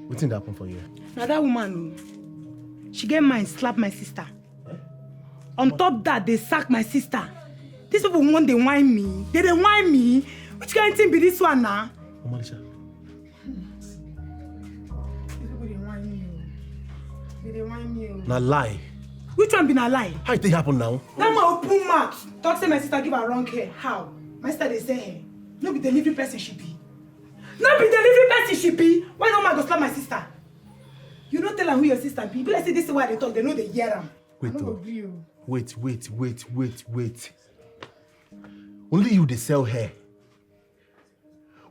Speaker 11: What thing happen for you?
Speaker 4: Now that woman, she get mine, slap my sister. On top that, they sack my sister. These people want they whine me. They whine me. Which kind of thing be this one now?
Speaker 11: Omalisha.
Speaker 4: These people they whine me. They whine me.
Speaker 11: Na lie.
Speaker 4: Which one be na lie?
Speaker 11: How it happen now?
Speaker 4: That my open mouth. Talk say my sister give her wrong hair. How? My sister they say hair. No be delivery person she be. No be delivery person she be. Why no man go slap my sister? You don't tell her who your sister be. But let's say this is why they talk. They know they hear them.
Speaker 11: Wait. Only you they sell hair.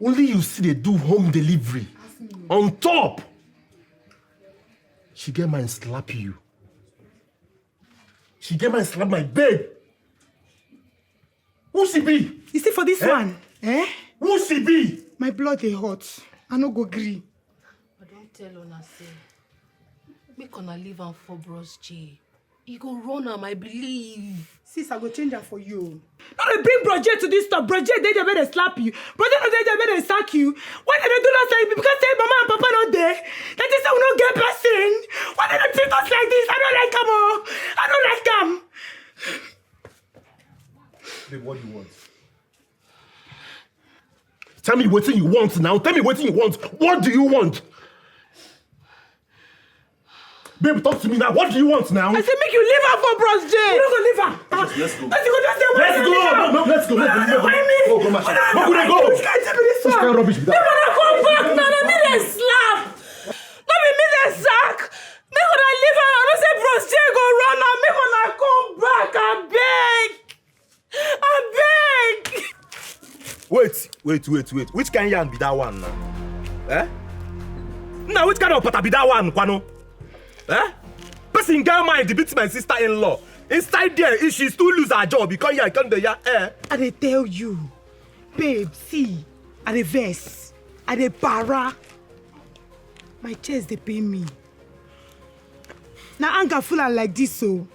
Speaker 11: Only you see they do home delivery. On top. She get mine slap you. She get mine slap my babe. Who she be?
Speaker 4: You see for this one,
Speaker 11: Who she be?
Speaker 4: My blood they hot. I no go gree.
Speaker 9: I don't tell una say. Make una leave am for Bros J. He go run am, I believe.
Speaker 4: Sis, I go change her for you. No, they bring Bros J to this stuff. Bros J, they better slap you. Bros J, they better sack you. Why did they do that like because say mama and papa not there? That is how we don't get person. Why did they treat us like this? I don't like them all. I don't like them.
Speaker 11: Babe, what do you want? Tell me what you want now. Tell me what you want. What do you want? Babe, talk to me now. What do you want now?
Speaker 4: I said make you leave her for Bros J. You don't go leave her.
Speaker 11: Let's go.
Speaker 4: Let's go.
Speaker 11: Let's go. Go, come on. Where could I go?
Speaker 4: Which can't tell me this one?
Speaker 11: This kind of rubbish be that.
Speaker 9: Make una come back now. Let me dey slap. Let me dey sack. Make una leave her. I don't say Bros J go run now. Make una come back. I beg.
Speaker 6: Wait. Which kind of yarn be that one now? Now, which kind of pata be that one, Kwano? Person get mind beat my sister-in-law. Inside there, if she still lose her job because you can't do ya.
Speaker 4: I dey tell you, babe, see, I dey vex, I dey para. My chest dey pain me. Now anger full like this, so.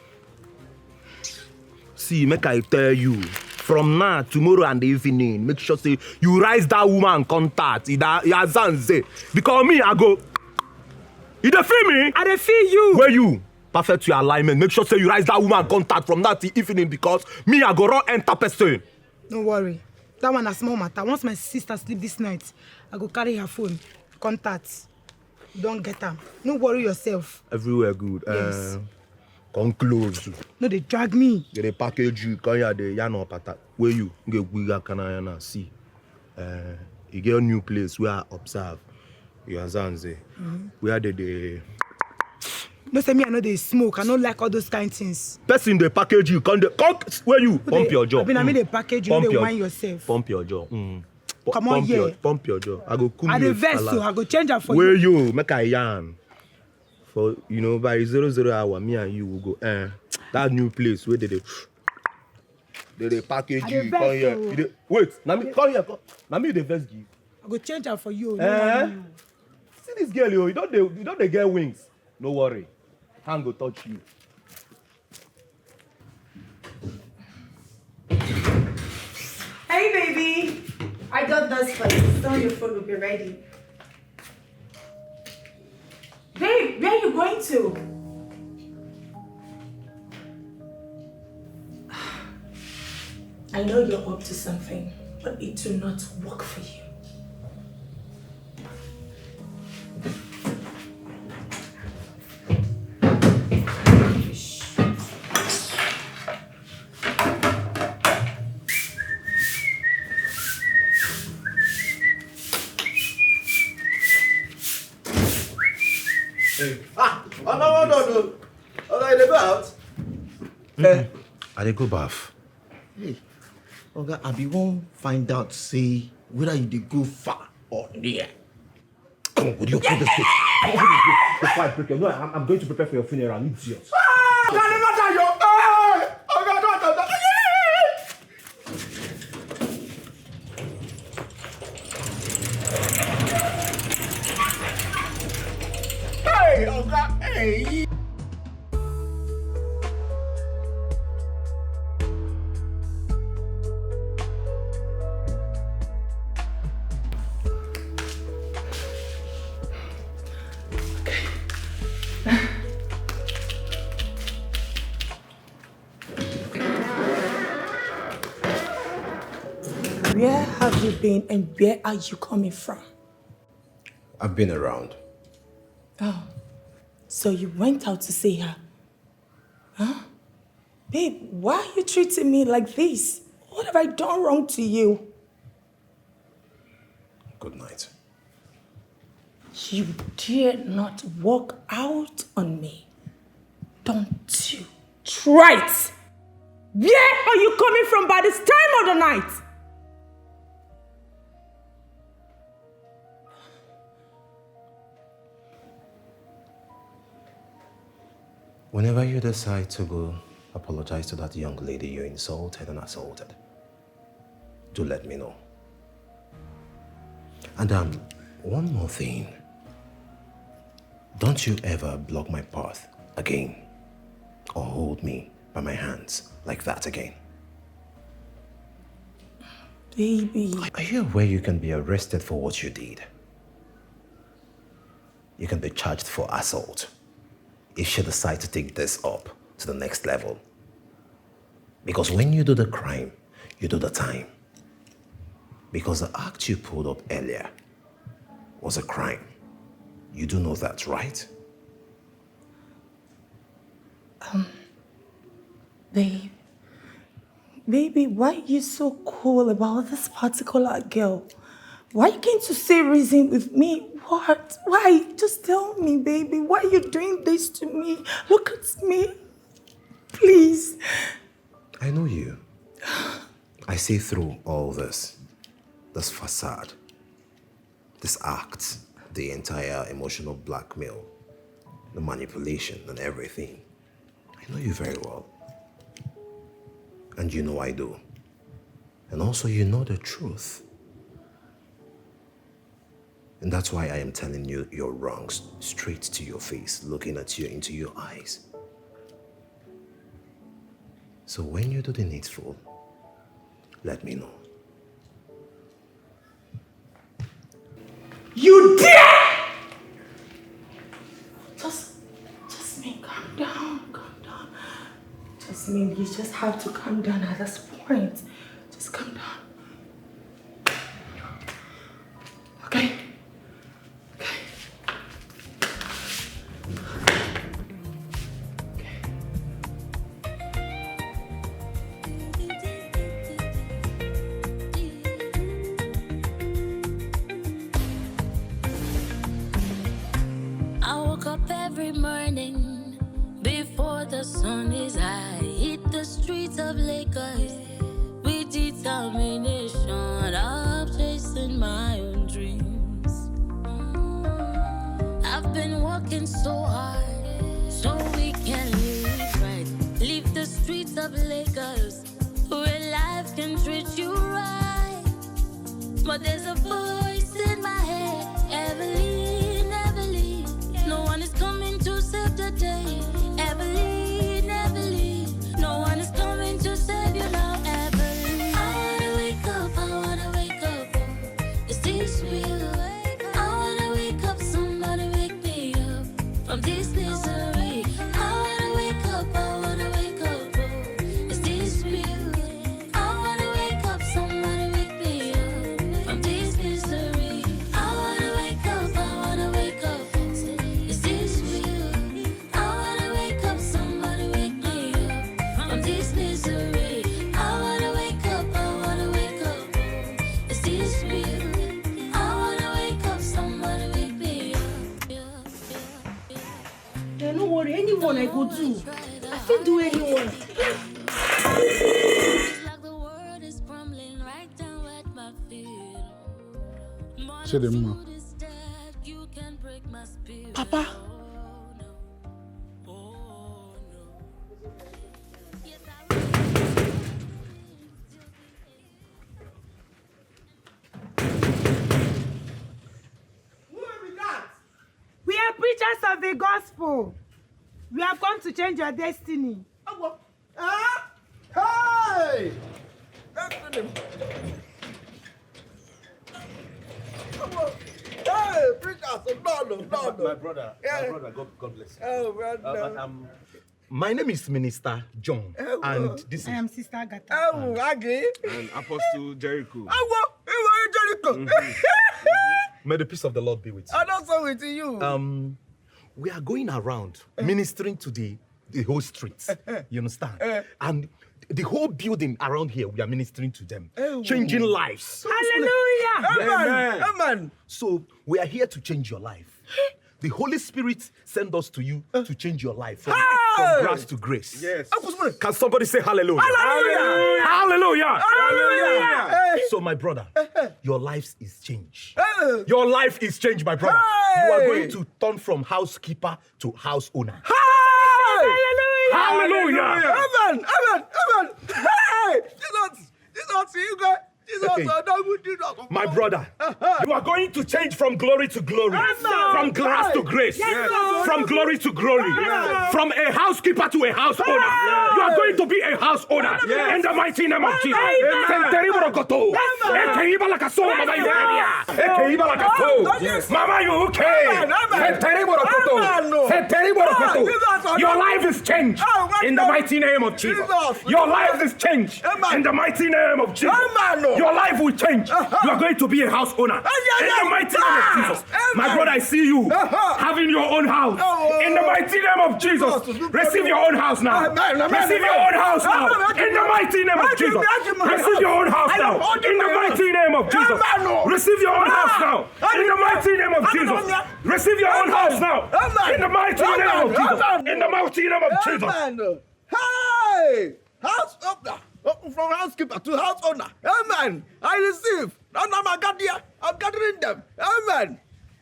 Speaker 6: See, make I tell you, from now, tomorrow and the evening, make sure say you rise that woman contact. Because me, I go. You dey feel me?
Speaker 5: I dey feel you.
Speaker 6: Where you? Perfect your alignment. Make sure say you rise that woman contact from that till evening because me, I go run enter person.
Speaker 5: No worry. That one a small matter. Once my sister sleep this night, I go carry her phone. Contact. Don't get her. No worry yourself.
Speaker 6: Everywhere good.
Speaker 5: Yes.
Speaker 6: Come close.
Speaker 5: No, they drag me.
Speaker 6: They package you. Come here, they yano pata. Where you? Get bigger canayana. See. You get a new place where I observe. You understand? Where they.
Speaker 5: No say me I know they smoke. I don't like all those kind of things.
Speaker 6: Person they package you. Come where you? Pump your jaw.
Speaker 5: I mean they package you. They wine yourself.
Speaker 6: Pump your jaw.
Speaker 5: Come on here.
Speaker 6: Pump your jaw. I go cool you.
Speaker 5: I the vest so I go change her for
Speaker 6: where
Speaker 5: you.
Speaker 6: Where you? Make a yarn. For by 00 hour, me and you will go. That new place where they package you. Come here. Wait. Now me come here. Now me the vest give.
Speaker 5: I go change her for you.
Speaker 6: See this girl, you don't they get wings. No worry. Hand go touch you.
Speaker 13: Hey, baby. I got this for you. Soon your food will be ready. Babe, where are you going to? I know you're up to something, but it will not work for you.
Speaker 12: No. Okay, they go out.
Speaker 8: I dey go bath.
Speaker 12: Hey, okay, I be won't find out, say, whether you dey go far or near.
Speaker 8: Come on, would you open this gate? Before I break your no, I'm going to prepare for your funeral, idiot.
Speaker 12: Hey, Oga, hey.
Speaker 13: Where have you been and where are you coming from?
Speaker 8: I've been around.
Speaker 13: Oh, so you went out to see her? Huh? Babe, why are you treating me like this? What have I done wrong to you?
Speaker 8: Good night.
Speaker 13: You dare not walk out on me. Don't you try it. Where are you coming from by this time of the night?
Speaker 8: Whenever you decide to go apologize to that young lady you insulted and assaulted, do let me know. And one more thing. Don't you ever block my path again or hold me by my hands like that again.
Speaker 13: Baby.
Speaker 8: Are you aware you can be arrested for what you did? You can be charged for assault if you decide to take this up to the next level. Because when you do the crime, you do the time. Because the act you pulled up earlier was a crime. You do know that, right?
Speaker 13: Baby, why are you so cool about this particular girl? Why can't you say reason with me? What? Why? Just tell me, baby. Why are you doing this to me? Look at me. Please.
Speaker 8: I know you. I see through all this facade, this act, the entire emotional blackmail, the manipulation and everything. I know you very well. And you know I do. And also you know the truth. And that's why I am telling you your wrongs straight to your face, looking at you into your eyes. So when you do the needful, let me know.
Speaker 13: You dare! Jasmine, calm down. Jasmine, you just have to calm down at this point. Just calm down. Okay?
Speaker 1: I woke up every morning before the sun is high. Hit the streets of Lagos with determination. I'm chasing my own dreams. I've been working so hard so we can live right. Leave the streets of Lagos where life can treat you right. But there's a voice in my head, Evelyn, Evelyn. No one is coming to save the day. Evelyn, Evelyn. No one is coming to save you now, Evelyn. I wanna wake up, oh. Is this real? I wanna wake up, somebody wake me up from this misery. I wanna wake up, oh. Is this real? I wanna wake up, somebody wake me up from this misery. I wanna wake up, is this real? I wanna wake up, somebody wake me up from this misery. I wanna wake up, is this real? I wanna wake up, somebody wake me up.
Speaker 3: Yeah, no worry, anyone I go to. I can do anyone.
Speaker 16: Say them now.
Speaker 12: Papa.
Speaker 5: We are preachers of the gospel. We have come to change your destiny.
Speaker 12: Hey! Hey, preachers, no.
Speaker 6: My brother, God bless you.
Speaker 12: Oh, brother.
Speaker 6: My name is Minister John, and this is...
Speaker 5: I am Sister Agatha.
Speaker 12: Oh, Aggie.
Speaker 11: And Apostle Jericho.
Speaker 12: Jericho.
Speaker 6: May the peace of the Lord be with you.
Speaker 12: I'm also with you.
Speaker 6: We are going around ministering to the whole streets. You understand? And the whole building around here, we are ministering to them, changing lives.
Speaker 5: Hallelujah!
Speaker 12: Amen.
Speaker 6: So we are here to change your life. The Holy Spirit sent us to you to change your life from grace to grace.
Speaker 11: Yes.
Speaker 6: Can somebody say hallelujah?
Speaker 12: Hallelujah!
Speaker 6: Hallelujah!
Speaker 12: Hallelujah!
Speaker 6: So my brother, your life is changed. Your life is changed, my brother. You are going to turn from housekeeper to house owner. Hallelujah!
Speaker 12: Amen. Hey! Jesus, you guys.
Speaker 6: My brother, you are going to change from glory to glory, from grace to grace, from glory to glory, from a housekeeper to a house owner. You are going to be a house owner in the mighty name of Jesus. Mama, you okay? Your life is changed in the mighty name of Jesus. Your life is changed in the mighty name of Jesus. Your life will change. You are going to be a house owner in the mighty name of Jesus. My brother, I see you having your own house in the mighty name of Jesus. Receive your own house now. Receive your own house now in the mighty name of Jesus. Receive your own house now in the mighty name of Jesus. Receive your own house now in the mighty name of Jesus. Receive your own house now in the mighty name of Jesus. In the mighty name of Jesus.
Speaker 12: Hey! House owner. From housekeeper to house owner. Amen. I receive. Now I'm gathering them. Amen.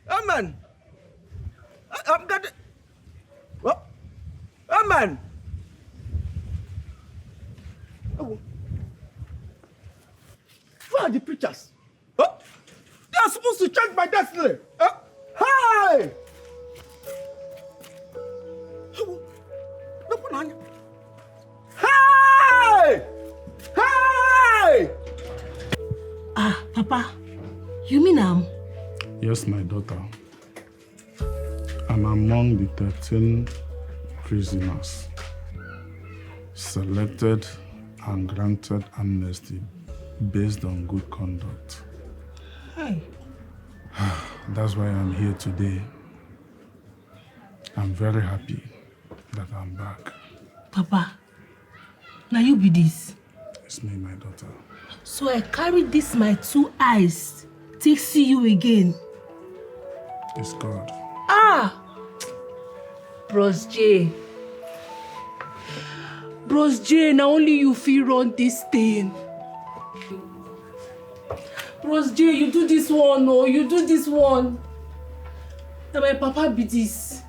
Speaker 12: I'm gathering. What? Amen. Where are the preachers? They are supposed to change my destiny. Hey! Hey! Hey!
Speaker 9: Papa, you mean
Speaker 16: Yes, my daughter. I'm among the 13 prisoners selected and granted amnesty based on good conduct.
Speaker 9: Hey.
Speaker 16: That's why I'm here today. I'm very happy that I'm back.
Speaker 9: Papa, now you be this.
Speaker 16: It's me, my daughter.
Speaker 9: So I carry this my 2 eyes to see you again.
Speaker 16: It's God.
Speaker 9: Ah! Bros J. Bros J, now only you feel run this thing. Bros J, you do this one, no, you do this one. Now my papa be this.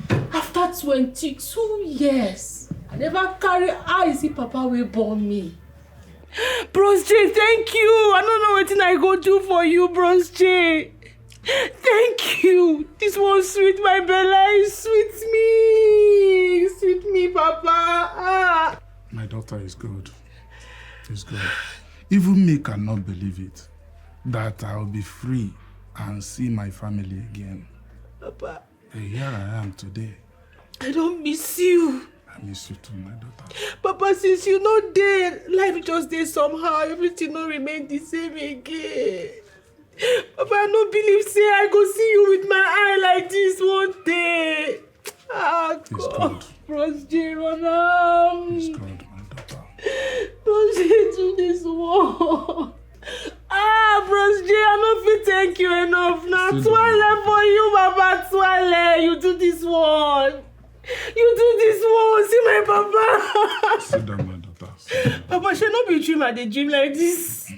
Speaker 9: After 22 years, I never carry eyes see papa will born me. Bros J, thank you. I don't know what I go do for you, Bros J. Thank you. This one sweet my belly, sweet me, papa. Ah.
Speaker 16: My daughter is good. It's good. Even me cannot believe it, that I'll be free and see my family again.
Speaker 9: Papa.
Speaker 16: And here I am today.
Speaker 9: I don't miss you.
Speaker 16: I miss you too, my daughter.
Speaker 9: Papa, since you're not there, life just there somehow. Everything don't remain the same again. Papa, I don't believe say I go see you with my eye like this one day. Ah, God. Bros J, run
Speaker 16: It's good, my daughter.
Speaker 9: Bros J, do this one. Ah, Bros J, I don't feel thank you enough. Now, Twile for you, Papa, Twile. You do this one. You do this one. See my Papa.
Speaker 16: Sit down, my daughter.
Speaker 9: Papa, should not be dream at the gym like this.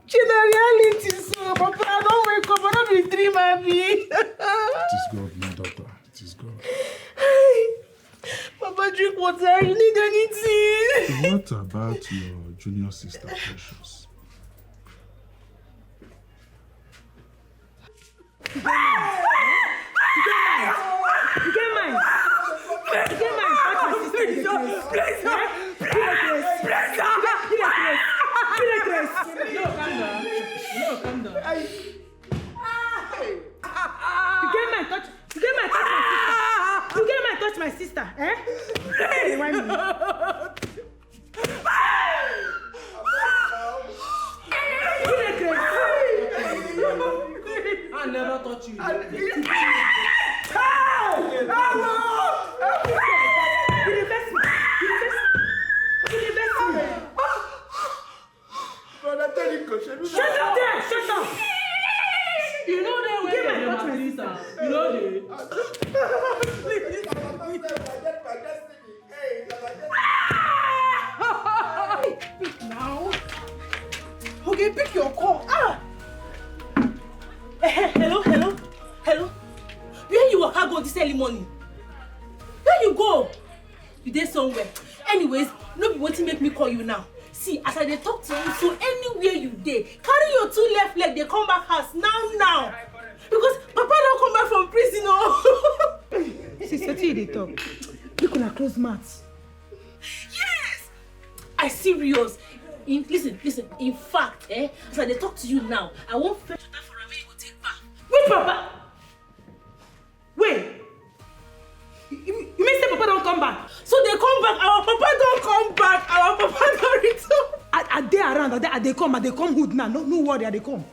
Speaker 9: She the reality, so Papa, I don't wake up. I don't be dream happy.
Speaker 16: It is good, my daughter. It is good.
Speaker 9: Papa, drink water. You need anything?
Speaker 16: What about your junior sister, Precious?
Speaker 3: You get mine. Touch my sister. Please,
Speaker 9: No, calm down.
Speaker 3: You get mine. Touch my sister. Eh? Hey, why me?
Speaker 9: I never touch you.
Speaker 3: Shut up there! Shut up!
Speaker 9: You know that way they touch my sister. You know they.
Speaker 3: Pick now. Okay, pick your call.
Speaker 9: Hello. Where you walk go this early morning? Where you go? You there somewhere. Anyways, no be wetin make me call you now. See, as I dey talk to you, so anywhere you dey, carry your 2 left leg, they come back house now. Because Papa don't come back from prison, oh.
Speaker 3: Sister, you dey talk. Look on her close mouth.
Speaker 9: Yes! I serious. Listen. In fact, as I dey talk to you now, I won't fetch water for Rame, you go take bath.
Speaker 3: Wait, Papa! Wait! You mean say Papa don't come back?
Speaker 9: So they come back, our Papa don't come back, our Papa don't return.
Speaker 3: Are they around? Are they come hood now? No worry, they come.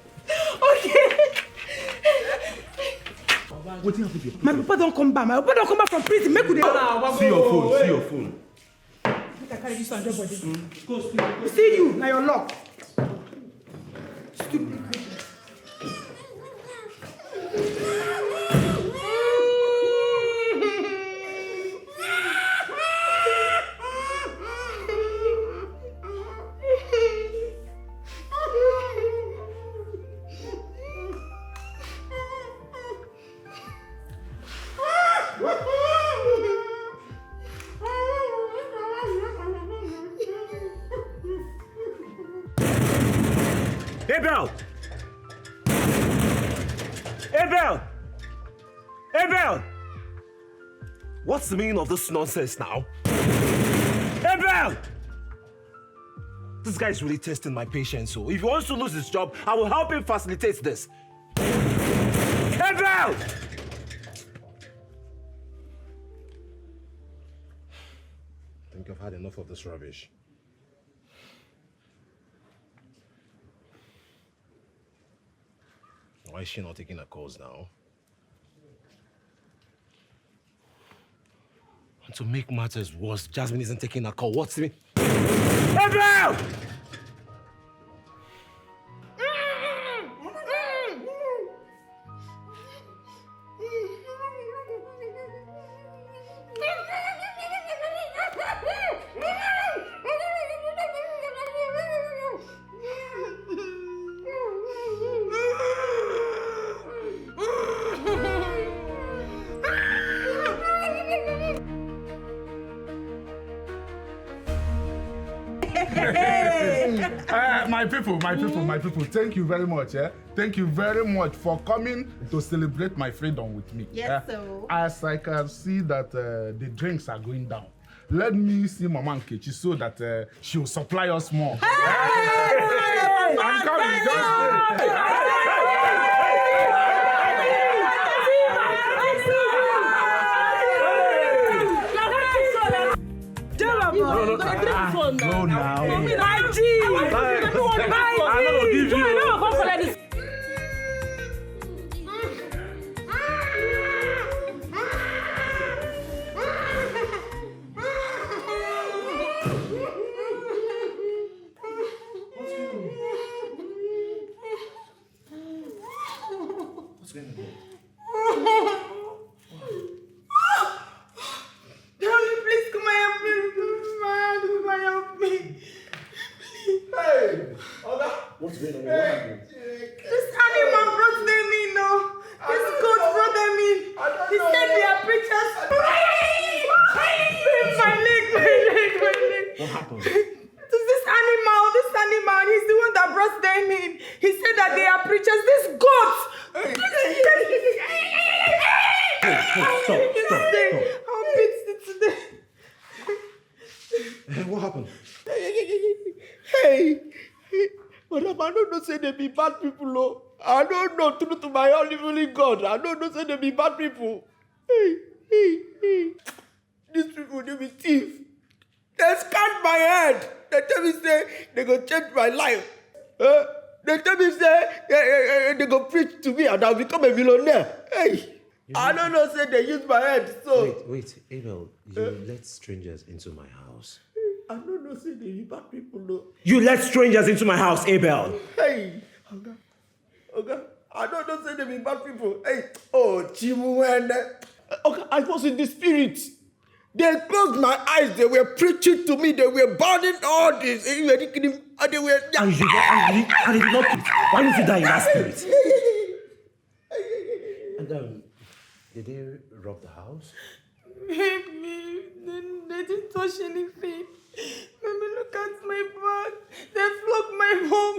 Speaker 9: Okay.
Speaker 3: What happened here? My Papa don't come back. My Papa don't come back from prison. Make we
Speaker 6: See your phone.
Speaker 3: I carry this on your body. See you, now your lock. Stupid.
Speaker 8: Abel! What's the meaning of this nonsense now? Abel! This guy is really testing my patience. So if he wants to lose his job, I will help him facilitate this. Gabriel! I think I've had enough of this rubbish. Why is she not taking her calls now? And to make matters worse, Jasmine isn't taking her call. What's it? Gabriel!
Speaker 16: My people, thank you very much. Thank you very much for coming to celebrate my freedom with me.
Speaker 17: Yes, sir.
Speaker 16: As I can see that the drinks are going down, let me see Mama Nkechi so that she will supply us more.
Speaker 3: Hey!
Speaker 16: I'm coming, just wait.
Speaker 3: No, now.
Speaker 16: I'm not gonna give you.
Speaker 8: What's going on?
Speaker 3: Darling, please come and help me. Come and help me. Please. Hey, Oga.
Speaker 8: What's going on? What happened?
Speaker 3: This animal brought them in, no. This goat brought them in. He said they are preachers. My leg.
Speaker 8: What happened?
Speaker 3: This animal, he's the one that brought them in. He said that they are preachers. This goat.
Speaker 8: Stop.
Speaker 3: I'll beat it today.
Speaker 8: What happened?
Speaker 12: Hey, madam, I don't know say they be bad people, no. I don't know, true to my only God. I don't know say they be bad people. Hey. These people, they be thief. They scan my head. They tell me say they go change my life. They tell me say they go preach to me and I'll become a millionaire. Hey, I don't know say they use my head. So
Speaker 8: Wait, Abel, you let strangers into my house.
Speaker 12: I don't know say they be bad people, no.
Speaker 8: You let strangers into my house, Abel.
Speaker 12: Hey, okay. I don't know say they be bad people. Hey, oh, Chimu, okay, I was in the spirit. They closed my eyes. They were preaching to me. They were burning all this. And they were.
Speaker 8: And you got angry and it did not quit. Why didn't you die in that spirit? And did they rob the house?
Speaker 3: Baby, they didn't touch anything. Baby, look at my back. They flogged my mom.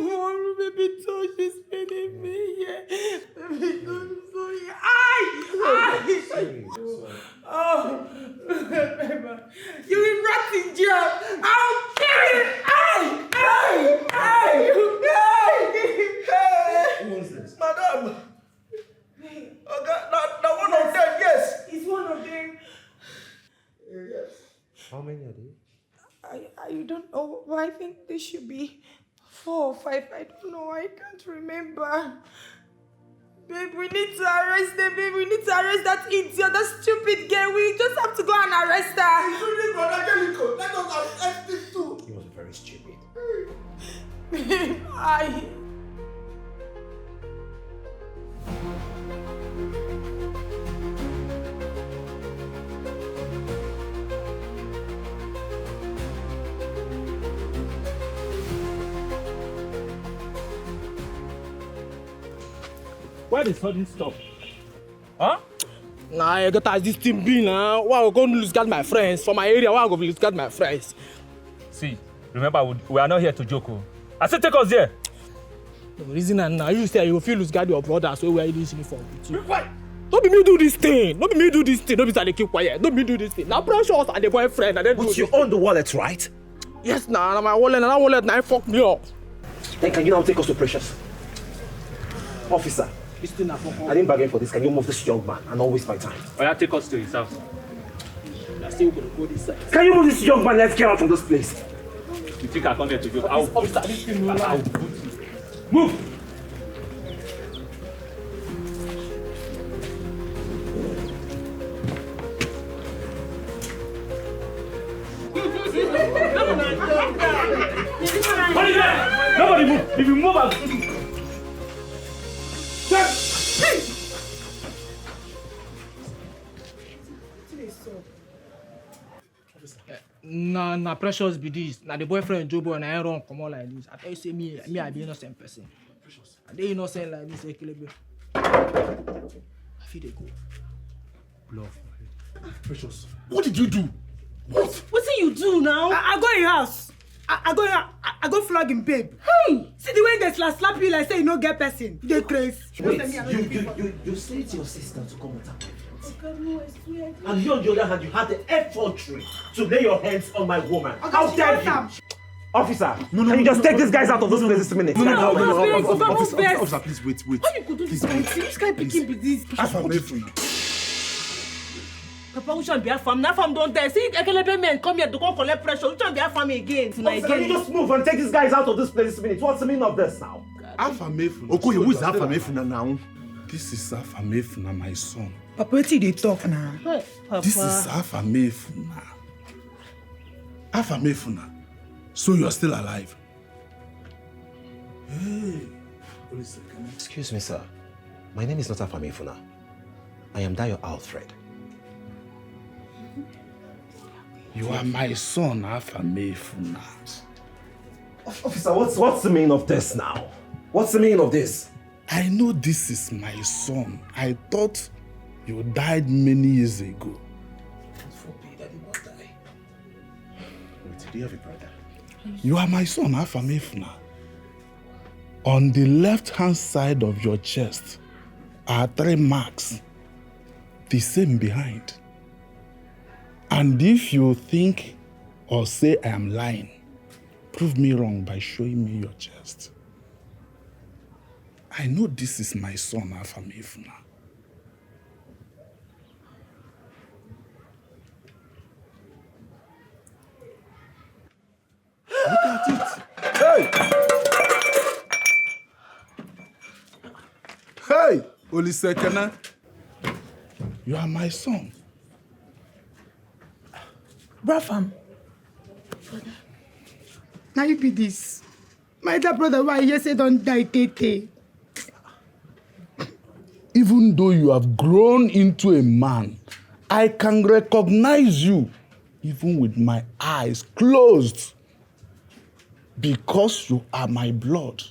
Speaker 3: Baby, touch is spinning me. Yeah. Baby, I'm sorry. Sorry. Oh, baby. You will rot in jail. I'll kill you.
Speaker 8: Who owns this?
Speaker 12: Madam. Okay, now one of them, yes.
Speaker 3: He's one of them.
Speaker 12: Yes.
Speaker 8: How many are they?
Speaker 3: I don't know, but I think there should be 4 or 5. I don't know. I can't remember. Babe, we need to arrest them, babe. We need to arrest that idiot, that stupid girl. We just have to go and arrest her.
Speaker 12: Let us arrest this too.
Speaker 8: He was very stupid.
Speaker 7: Where the sudden stop? Huh?
Speaker 12: Nah, I got as this team be now. Why I go lose guard my friends from my area? Why I go lose guard my friends?
Speaker 7: See, remember we are not here to joke. I said take us there.
Speaker 12: The reason and now you say you feel lose guard your brother, so we are in this uniform with you. Why? Don't be me do this thing. Don't be me say they keep quiet. Don't be me do this thing. Now pressure us and the boyfriend and then.
Speaker 8: But you own the wallet, right?
Speaker 3: Yes, nah, my wallet, and that wallet, now fuck me up.
Speaker 8: Then can you now take us to Precious? Officer, I didn't bargain for this. Can you move this young man and not waste my time?
Speaker 7: Oh, yeah, take us to his house.
Speaker 3: I still gonna go this side.
Speaker 8: Can you move this young man? Let's get out from this place.
Speaker 7: You think I come here to do?
Speaker 3: Officer, this thing will lie.
Speaker 8: Move!
Speaker 7: Nobody move! If you move, I'll...
Speaker 3: Nah, Precious be this. Now the boyfriend Jobo and I run come on like this. I tell you, say me, I be innocent person. I dey innocent like this, Ekelebe. I feel they go.
Speaker 16: Love. Precious. What did you do?
Speaker 5: What did you do now? I go in house. I go flog him, babe. Hey! See the way they slap you like say you no get person. They crazy.
Speaker 8: Wait, you say to your sister to come attack my fiance. And you on the other hand, you had the effrontery to lay your hands on my woman. How dare you? Officer, can you just take these guys out of this place this minute?
Speaker 16: Officer, please wait.
Speaker 5: How you could do this kind of thing? Which kind of picking be this? Papa, which one be a farm? Now farm don't die. See, Ekelebe men come here to go collect pressure. Which one be a farm again?
Speaker 8: Officer, can you just move and take these guys out of this place this minute? What's the meaning of this now?
Speaker 16: Okay, who is Afamefuna now? This is Afamefuna, my son.
Speaker 5: Papa, what they talk now?
Speaker 16: This is Afamefuna. Afamefuna. So you are still alive? Hey.
Speaker 8: Excuse me, sir. My name is not Afamefuna. I am Dayo Alfred.
Speaker 16: You are my son, Afamefuna.
Speaker 8: Officer, what's the meaning of this now? What's the meaning of this?
Speaker 16: I know this is my son. I thought you died many years ago.
Speaker 8: God forbid, I did not die. Wait, do you have a brother?
Speaker 16: You are my son, Afamefuna. On the left-hand side of your chest are 3 marks, the same behind. And if you think or say I am lying, prove me wrong by showing me your chest. I know this is my son, Afamefuna. Look at it. Hey! Hey! Olisekena, you are my son.
Speaker 5: Brafam. Now you be this. My other brother, why you say don't die, Tete?
Speaker 16: Even though you have grown into a man, I can recognize you, even with my eyes closed, because you are my blood.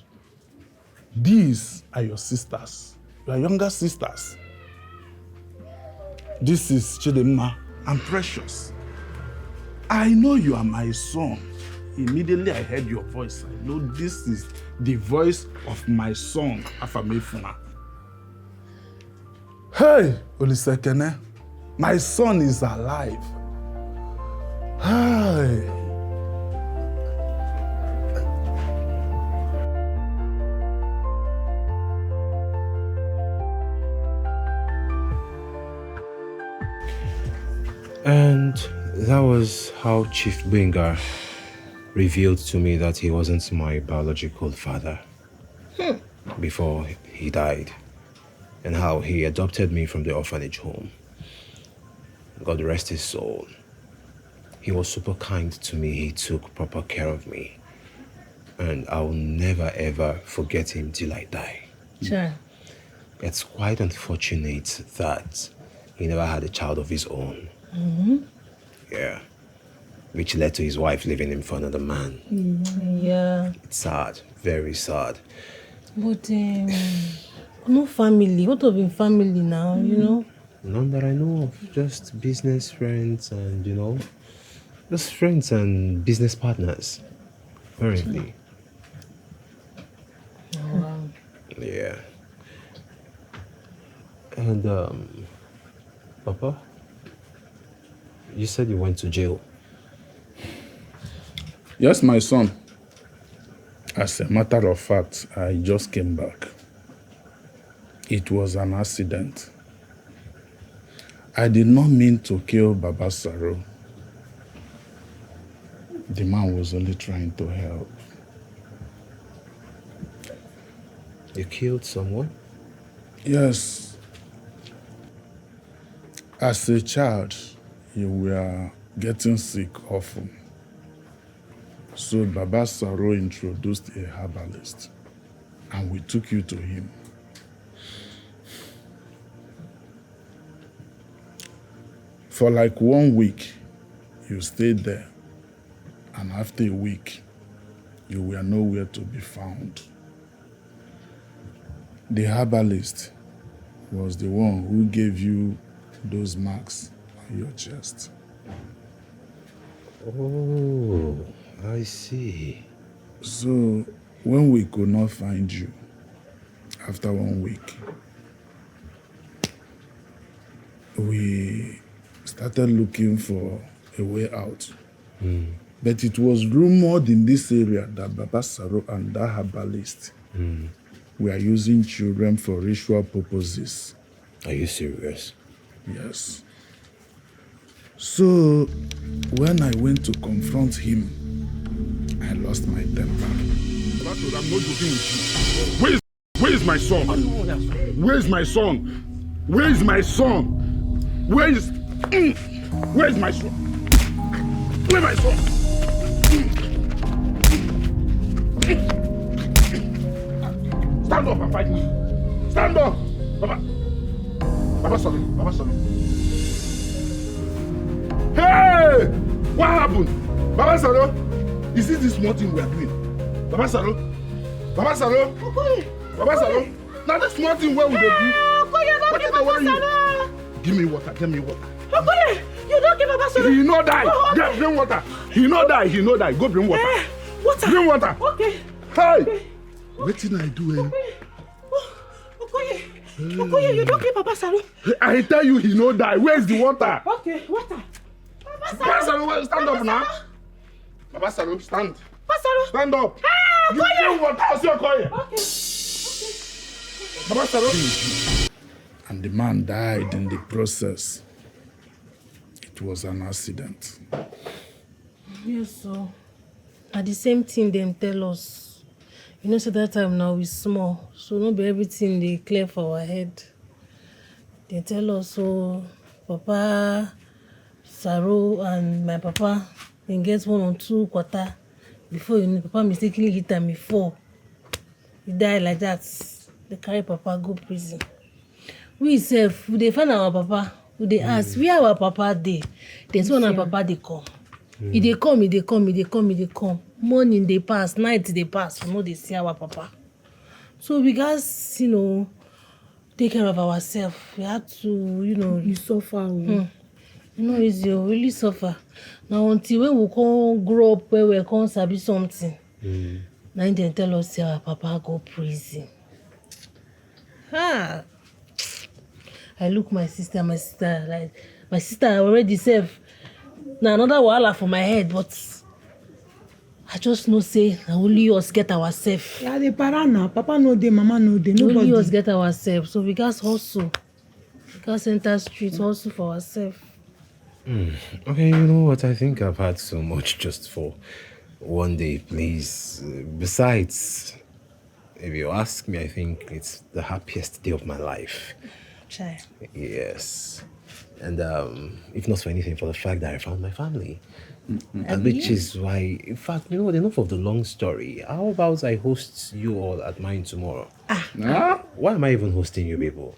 Speaker 16: These are your sisters, your younger sisters. This is Chidema and Precious. I know you are my son. Immediately I heard your voice. I know this is the voice of my son, Afamefuna. Hey, Olisekene, my son is alive. Hey.
Speaker 8: And that was how Chief Benga revealed to me that he wasn't my biological father before he died, and how he adopted me from the orphanage home. God rest his soul. He was super kind to me. He took proper care of me. And I'll never ever forget him till I die.
Speaker 9: Sure.
Speaker 8: It's quite unfortunate that he never had a child of his own.
Speaker 9: Mm-hmm.
Speaker 8: Yeah. Which led to his wife leaving him for another man.
Speaker 9: Yeah.
Speaker 8: It's sad. Very sad.
Speaker 9: But no family. What of in family now, you know?
Speaker 8: None that I know of. Just business friends and, just friends and business partners. Currently.
Speaker 9: Oh, wow.
Speaker 8: Yeah. And, Papa, you said you went to jail.
Speaker 16: Yes, my son. As a matter of fact, I just came back. It was an accident. I did not mean to kill Baba Saro. The man was only trying to help.
Speaker 8: You killed someone?
Speaker 16: Yes. As a child, you were getting sick often. So Baba Saro introduced a herbalist, and we took you to him. For like 1 week, you stayed there, and after a week, you were nowhere to be found. The herbalist was the one who gave you those marks on your chest.
Speaker 8: Oh, I see.
Speaker 16: So, when we could not find you, after 1 week, we started looking for a way out. But it was rumored in this area that Baba Saro and that herbalist were using children for ritual purposes.
Speaker 8: Are you serious?
Speaker 16: Yes. So, when I went to confront him, I lost my temper.
Speaker 11: I'm not joking with you. Where is my son? Where is my son? Where is my son? Where is my son? Where is my son? Stand up and fight me. Stand up. Baba, sorry. Hey! What happened? Baba Saro, is this small thing we are doing? Baba Saro? Baba Saro? Baba Saro? Now this small thing where we do?
Speaker 3: Okoye, don't give Baba Saro.
Speaker 11: Give me water.
Speaker 3: Okoye, you don't give Baba Saro.
Speaker 11: He no die. Get bring water. He no die. Go bring water.
Speaker 3: Water.
Speaker 11: Bring water.
Speaker 3: Okay.
Speaker 11: Hey! Wetin I do?
Speaker 3: Okoye, you don't give Baba Saro.
Speaker 11: I tell you, he no die. Where's the water?
Speaker 3: Okay, water.
Speaker 11: Baba Saro, stand up now. Baba Saro, stand.
Speaker 3: Baba Saro.
Speaker 11: Stand up.
Speaker 3: Hey,
Speaker 11: you bring water. I'll see Okoye.
Speaker 3: Okay.
Speaker 11: Baba Saro.
Speaker 16: And the man died in the process. It was an accident.
Speaker 9: Yes, so at the same thing them tell us. You know, so that time now we small, so not be everything they clear for our head. They tell us so Papa Saro and my papa then get 1 or 2 quarter before you know Papa mistakenly hit am before. He die like that. They carry Papa go prison. We self, we dey find our Papa, we dey ask where our Papa dey. There's one our Papa dey come. He dey come. Morning dey pass, night dey pass. We no dey see our Papa. So we guys, take care of ourselves. We had to,
Speaker 4: You suffer.
Speaker 9: Easy, really suffer. Now until when we come grow up, where we come sabi something, now they tell us say our Papa go prison. I look my sister like my sister already safe. Now another wahala for my head, but I just know say only us get ourselves.
Speaker 4: Yeah, the parana. Papa no dey, mama no dey. Nobody.
Speaker 9: Only us get ourselves. So we guys hustle. We guys enter street hustle for ourselves.
Speaker 8: Okay, you know what? I think I've had so much just for one day, please. Besides, if you ask me, I think it's the happiest day of my life.
Speaker 9: Chai.
Speaker 8: Yes. And if not for anything, for the fact that I found my family. And which is why, in fact, enough of the long story. How about I host you all at mine tomorrow? Why am I even hosting you people?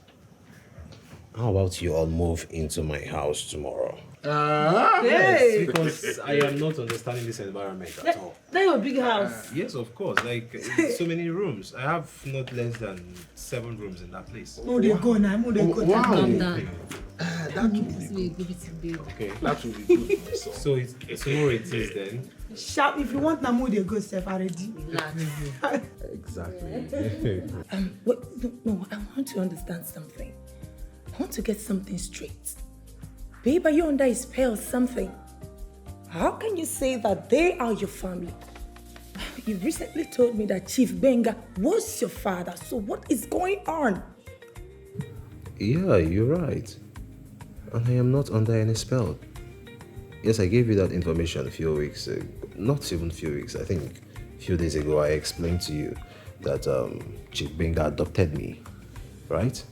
Speaker 8: How about you all move into my house tomorrow?
Speaker 9: Yes,
Speaker 8: because I am not understanding this environment at all.
Speaker 9: That's your big house.
Speaker 8: Yes, of course. Like, so many rooms. I have not less than 7 rooms in that place.
Speaker 4: No, they go now. No, they go.
Speaker 8: Wow.
Speaker 9: Calm down.
Speaker 11: That will be good.
Speaker 8: Okay.
Speaker 11: That will be good.
Speaker 8: So tomorrow it is then?
Speaker 4: Sharp. If you want now, they go self already.
Speaker 8: Exactly.
Speaker 13: No, I want to understand something. I want to get something straight. Babe, are you under a spell or something? How can you say that they are your family? You recently told me that Chief Benga was your father, so what is going on?
Speaker 8: Yeah, you're right. And I am not under any spell. Yes, I gave you that information a few weeks ago. Not even a few weeks, I think a few days ago I explained to you that Chief Benga adopted me, right?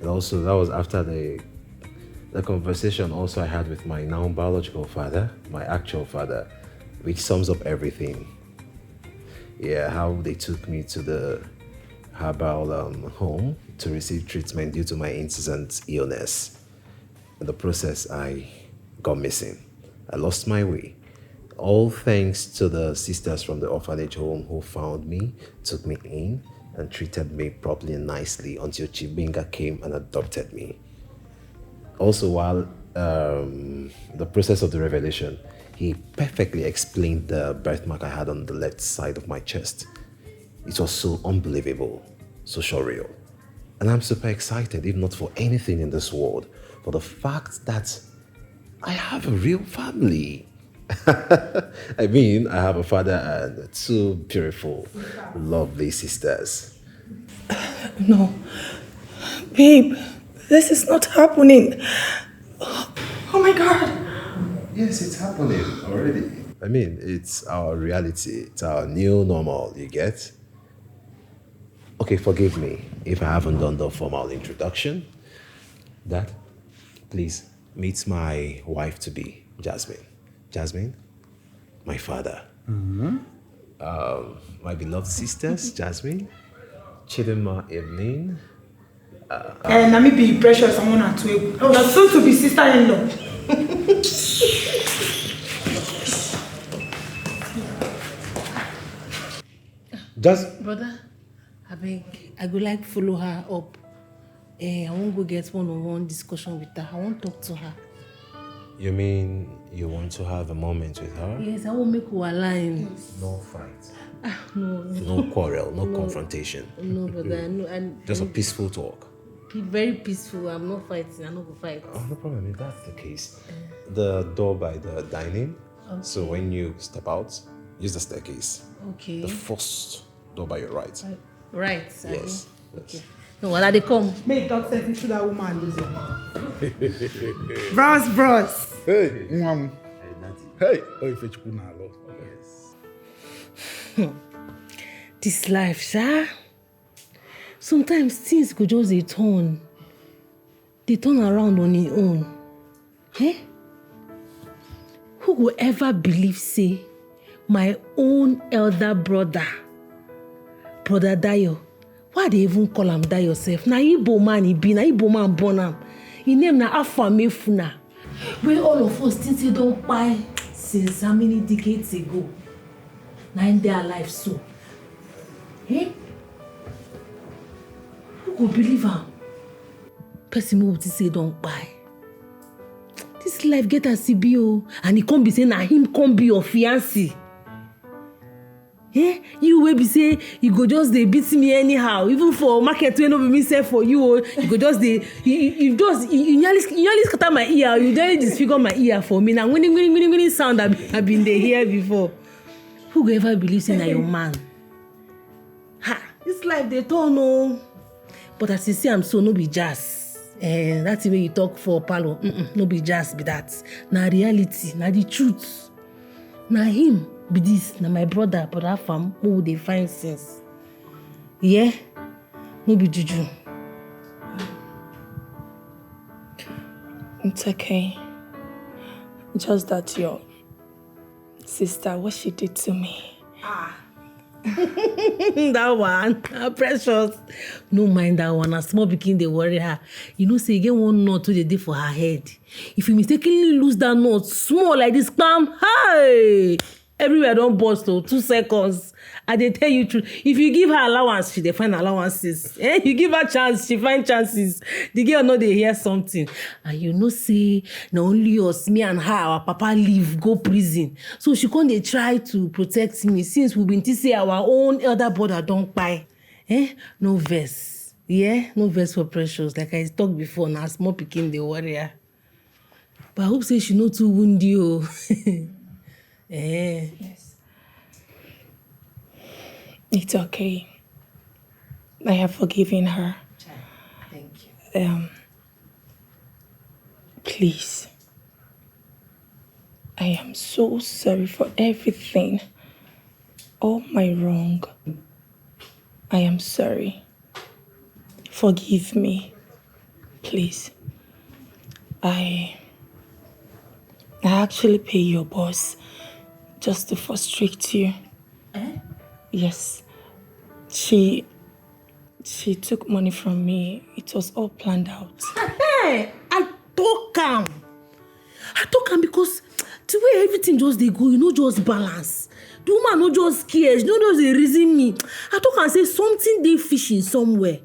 Speaker 8: And also that was after the conversation also I had with my now biological father, my actual father, which sums up everything. Yeah, how they took me to the herbal home to receive treatment due to my incessant illness. In the process, I got missing. I lost my way. All thanks to the sisters from the orphanage home who found me, took me in, and treated me properly and nicely until Chief Benga came and adopted me. Also, while the process of the revelation, he perfectly explained the birthmark I had on the left side of my chest. It was so unbelievable, so surreal. And I'm super excited, if not for anything in this world, for the fact that I have a real family. I mean, I have a father and two beautiful, lovely sisters.
Speaker 13: No. Babe, this is not happening. Oh my God.
Speaker 8: Yes, it's happening already. I mean, it's our reality. It's our new normal, you get? Okay, forgive me if I haven't done the formal introduction. Dad, please meet my wife-to-be, Jasmine. Jasmine, my father. My beloved sisters, Jasmine, Chidima, Evelyn.
Speaker 13: And let me be precious, someone at 12. You're soon to be sister-in-law.
Speaker 8: Just
Speaker 9: brother, I go like follow her up. I won't go get one-on-one discussion with her. I won't talk to her.
Speaker 8: You mean you want to have a moment with her?
Speaker 9: Yes, I won't make her align.
Speaker 8: No fight.
Speaker 9: No.
Speaker 8: No quarrel, no confrontation.
Speaker 9: No, brother. No,
Speaker 8: Just a peaceful talk.
Speaker 9: Very peaceful. I'm not fighting. I'm not going to fight.
Speaker 8: Oh, no problem. If that's the case, the door by the dining.
Speaker 9: Okay.
Speaker 8: So when you step out, use the staircase.
Speaker 9: Okay.
Speaker 8: The first door by your right.
Speaker 9: Right.
Speaker 8: Yes.
Speaker 9: Okay. No, when they come.
Speaker 13: Make talk sense into that woman losing. Bros.
Speaker 16: Hey, mom. Hey, oh, if it's cool now,
Speaker 9: yes. This life, sir. Sometimes things could just they turn around on their own. Eh? Who would ever believe, say, my own elder brother Dayo? Why they even call him Dayo yourself? Na Igbo man he be, na Igbo man born him. He name na Afamefuna. Where all of us think they don't buy since how many decades ago. Now in their life so. Eh? Who could believe him? Person who would say don't buy. This life get a CBO and he can't be saying na him can't be your fiancé. Eh? You will be say you go just they beat me anyhow. Even for market when no be me say for you, you go just they you nearly scatter my ear. You nearly disfigure my ear for me. Now winning sound I've been there here before. Who go ever believe say na your man? Ha! This life they don't know. But as you see, I'm so no be jazz. And that's the way you talk for Palo. No be jazz be that. Na reality, na the truth. Na him be this, na my brother fam who they find sense. Yeah? No be juju.
Speaker 13: It's okay. Just that your sister, what she did to me.
Speaker 9: That one, precious. No mind that one. A small pikin they worry her. You know, say you get one knot to the day for her head. If you mistakenly lose that knot, small like this, spam, hey! Everywhere don't burst to 2 seconds. And they tell you truth. If you give her allowance, she they find allowances. You give her chance, she find chances. The girl know they hear something. And you know, say, not only us, me and her, our papa leave, go prison. So she can't they try to protect me since we've been to say our own elder brother don't buy. No verse. Yeah, no verse for precious. Like I talked before, now small picking the warrior. But I hope say she not too wound you.
Speaker 13: Yes. It's okay. I have forgiven her.
Speaker 9: Thank you.
Speaker 13: Please. I am so sorry for everything. All my wrong. I am sorry. Forgive me. Please. I actually pay your boss just to frustrate you. Yes. She took money from me. It was all planned out.
Speaker 9: Hey, I talk am because the way everything just dey go, just balance. The woman no just care, she no just dey reason me. I talk am say something dey fishing somewhere.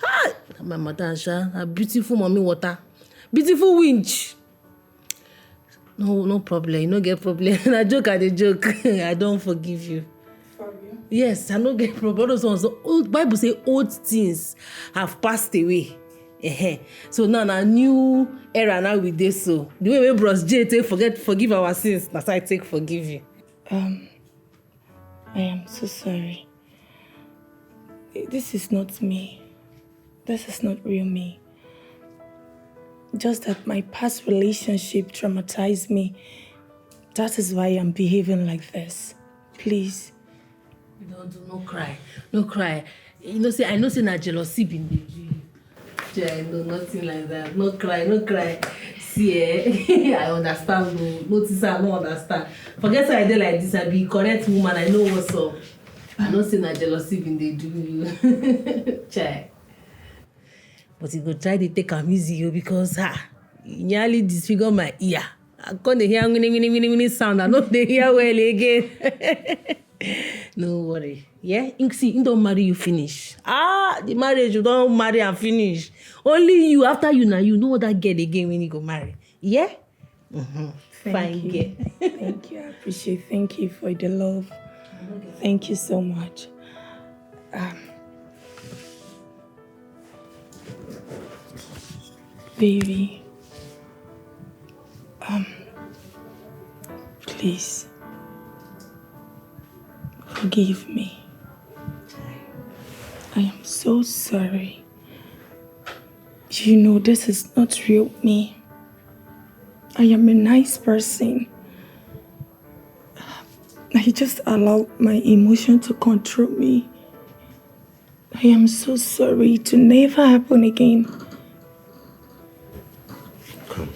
Speaker 9: Hi, my madam sha, a beautiful mommy water, beautiful winch. No problem, you no get problem. Na joke I dey joke. I don forgive you.
Speaker 13: For real?
Speaker 9: Yes, I no get problem. Those ones, old Bible say old things have passed away. So now na new era now with this. So the way we Bros J take forgive our sins, that's how I take forgive you.
Speaker 13: I am so sorry. This is not me. This is not real me. Just that my past relationship traumatized me. That is why I'm behaving like this. Please.
Speaker 9: No cry. You know say I know say na jealousy been dey do you. No, nothing like that. No cry. See, I understand. Notice I don't understand. Forget how I dey like this. I be correct woman. I know what's up. I know say na jealousy been dey do you. Chai. But you go try to take am easy because you nearly disfigure my ear. I can't hear winning sound. I know they hear well again. No worry. Yeah, you don't marry, you finish. The marriage you don't marry and finish. Only you, after you now, you know that girl again when you go marry. Yeah? Fine girl.
Speaker 13: Thank you. I appreciate. Thank you for the love. Thank you so much. Baby. Please. Forgive me. I am so sorry. You know, this is not real me. I am a nice person. I just allow my emotion to control me. I am so sorry. To never happen again.
Speaker 8: Come.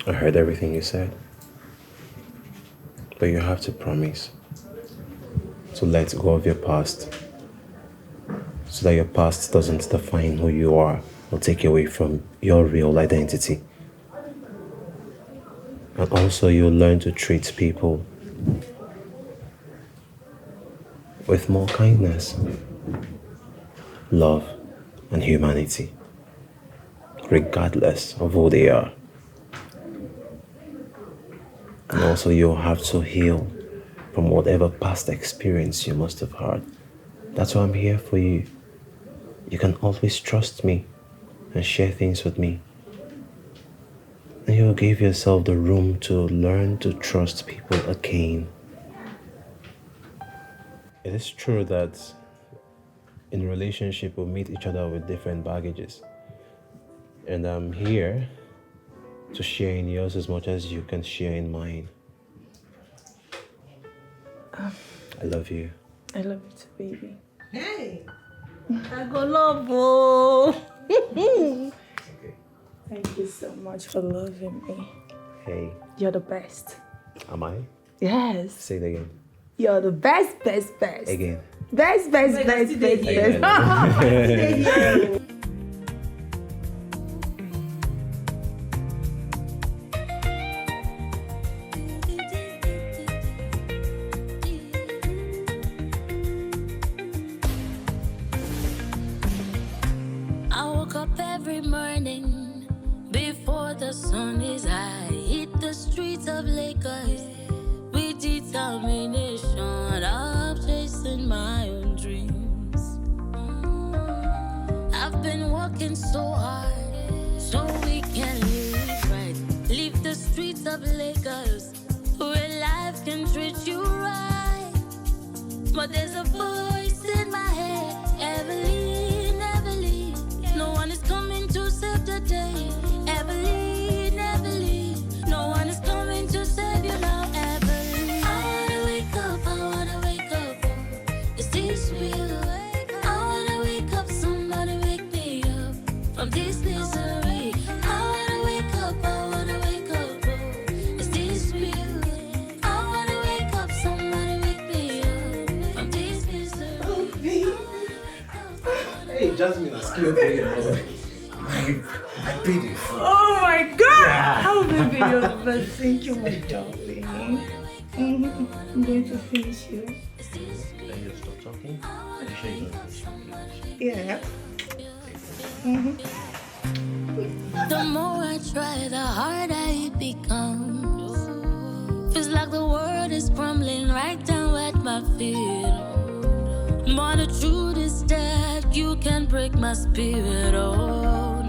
Speaker 8: I heard everything you said. But you have to promise to let go of your past so that your past doesn't define who you are or take away from your real identity. And also you'll learn to treat people with more kindness, love, and humanity, regardless of who they are. And also you'll have to heal from whatever past experience you must have had. That's why I'm here for you. You can always trust me and share things with me. And you'll give yourself the room to learn to trust people again. It is true that in a relationship we meet each other with different baggages. And I'm here to share in yours as much as you can share in mine. I love you.
Speaker 13: I love you too, baby.
Speaker 9: Hey, I go love you.
Speaker 13: Thank you so much for loving me.
Speaker 8: Hey.
Speaker 13: You're the best.
Speaker 8: Am I?
Speaker 13: Yes.
Speaker 8: Say it again.
Speaker 13: You're the best.
Speaker 8: Again.
Speaker 13: Best.
Speaker 1: I woke up every morning before the sun is high. Hit the streets of Lagos with determination. I'm chasing my own dreams. I've been working so hard so we can live right. Leave the streets of Lagos where life can treat you right. But there's a voice in my head, Evelyn, Evelyn. No one is coming to save the day, Evelyn, Evelyn. No one is coming to save you now, Evelyn. I wanna wake up, I wanna wake up. Is this real? I wanna wake up, somebody wake me up from this misery. I wanna wake up, I wanna wake up. Is this real? I wanna wake up, somebody wake me up from this misery.
Speaker 8: Oh, babe. Hey, Jasmine, I scared for you. I paid you.
Speaker 13: Oh my God! Oh, baby, you're the best. Thank you, my darling. I'm going to finish you.
Speaker 8: Then you stop talking. Are you sure you're going to finish?
Speaker 13: Yeah.
Speaker 1: The more I try, the harder it becomes. Feels like the world is crumbling right down at my feet. But the truth is that you can break my spirit, oh.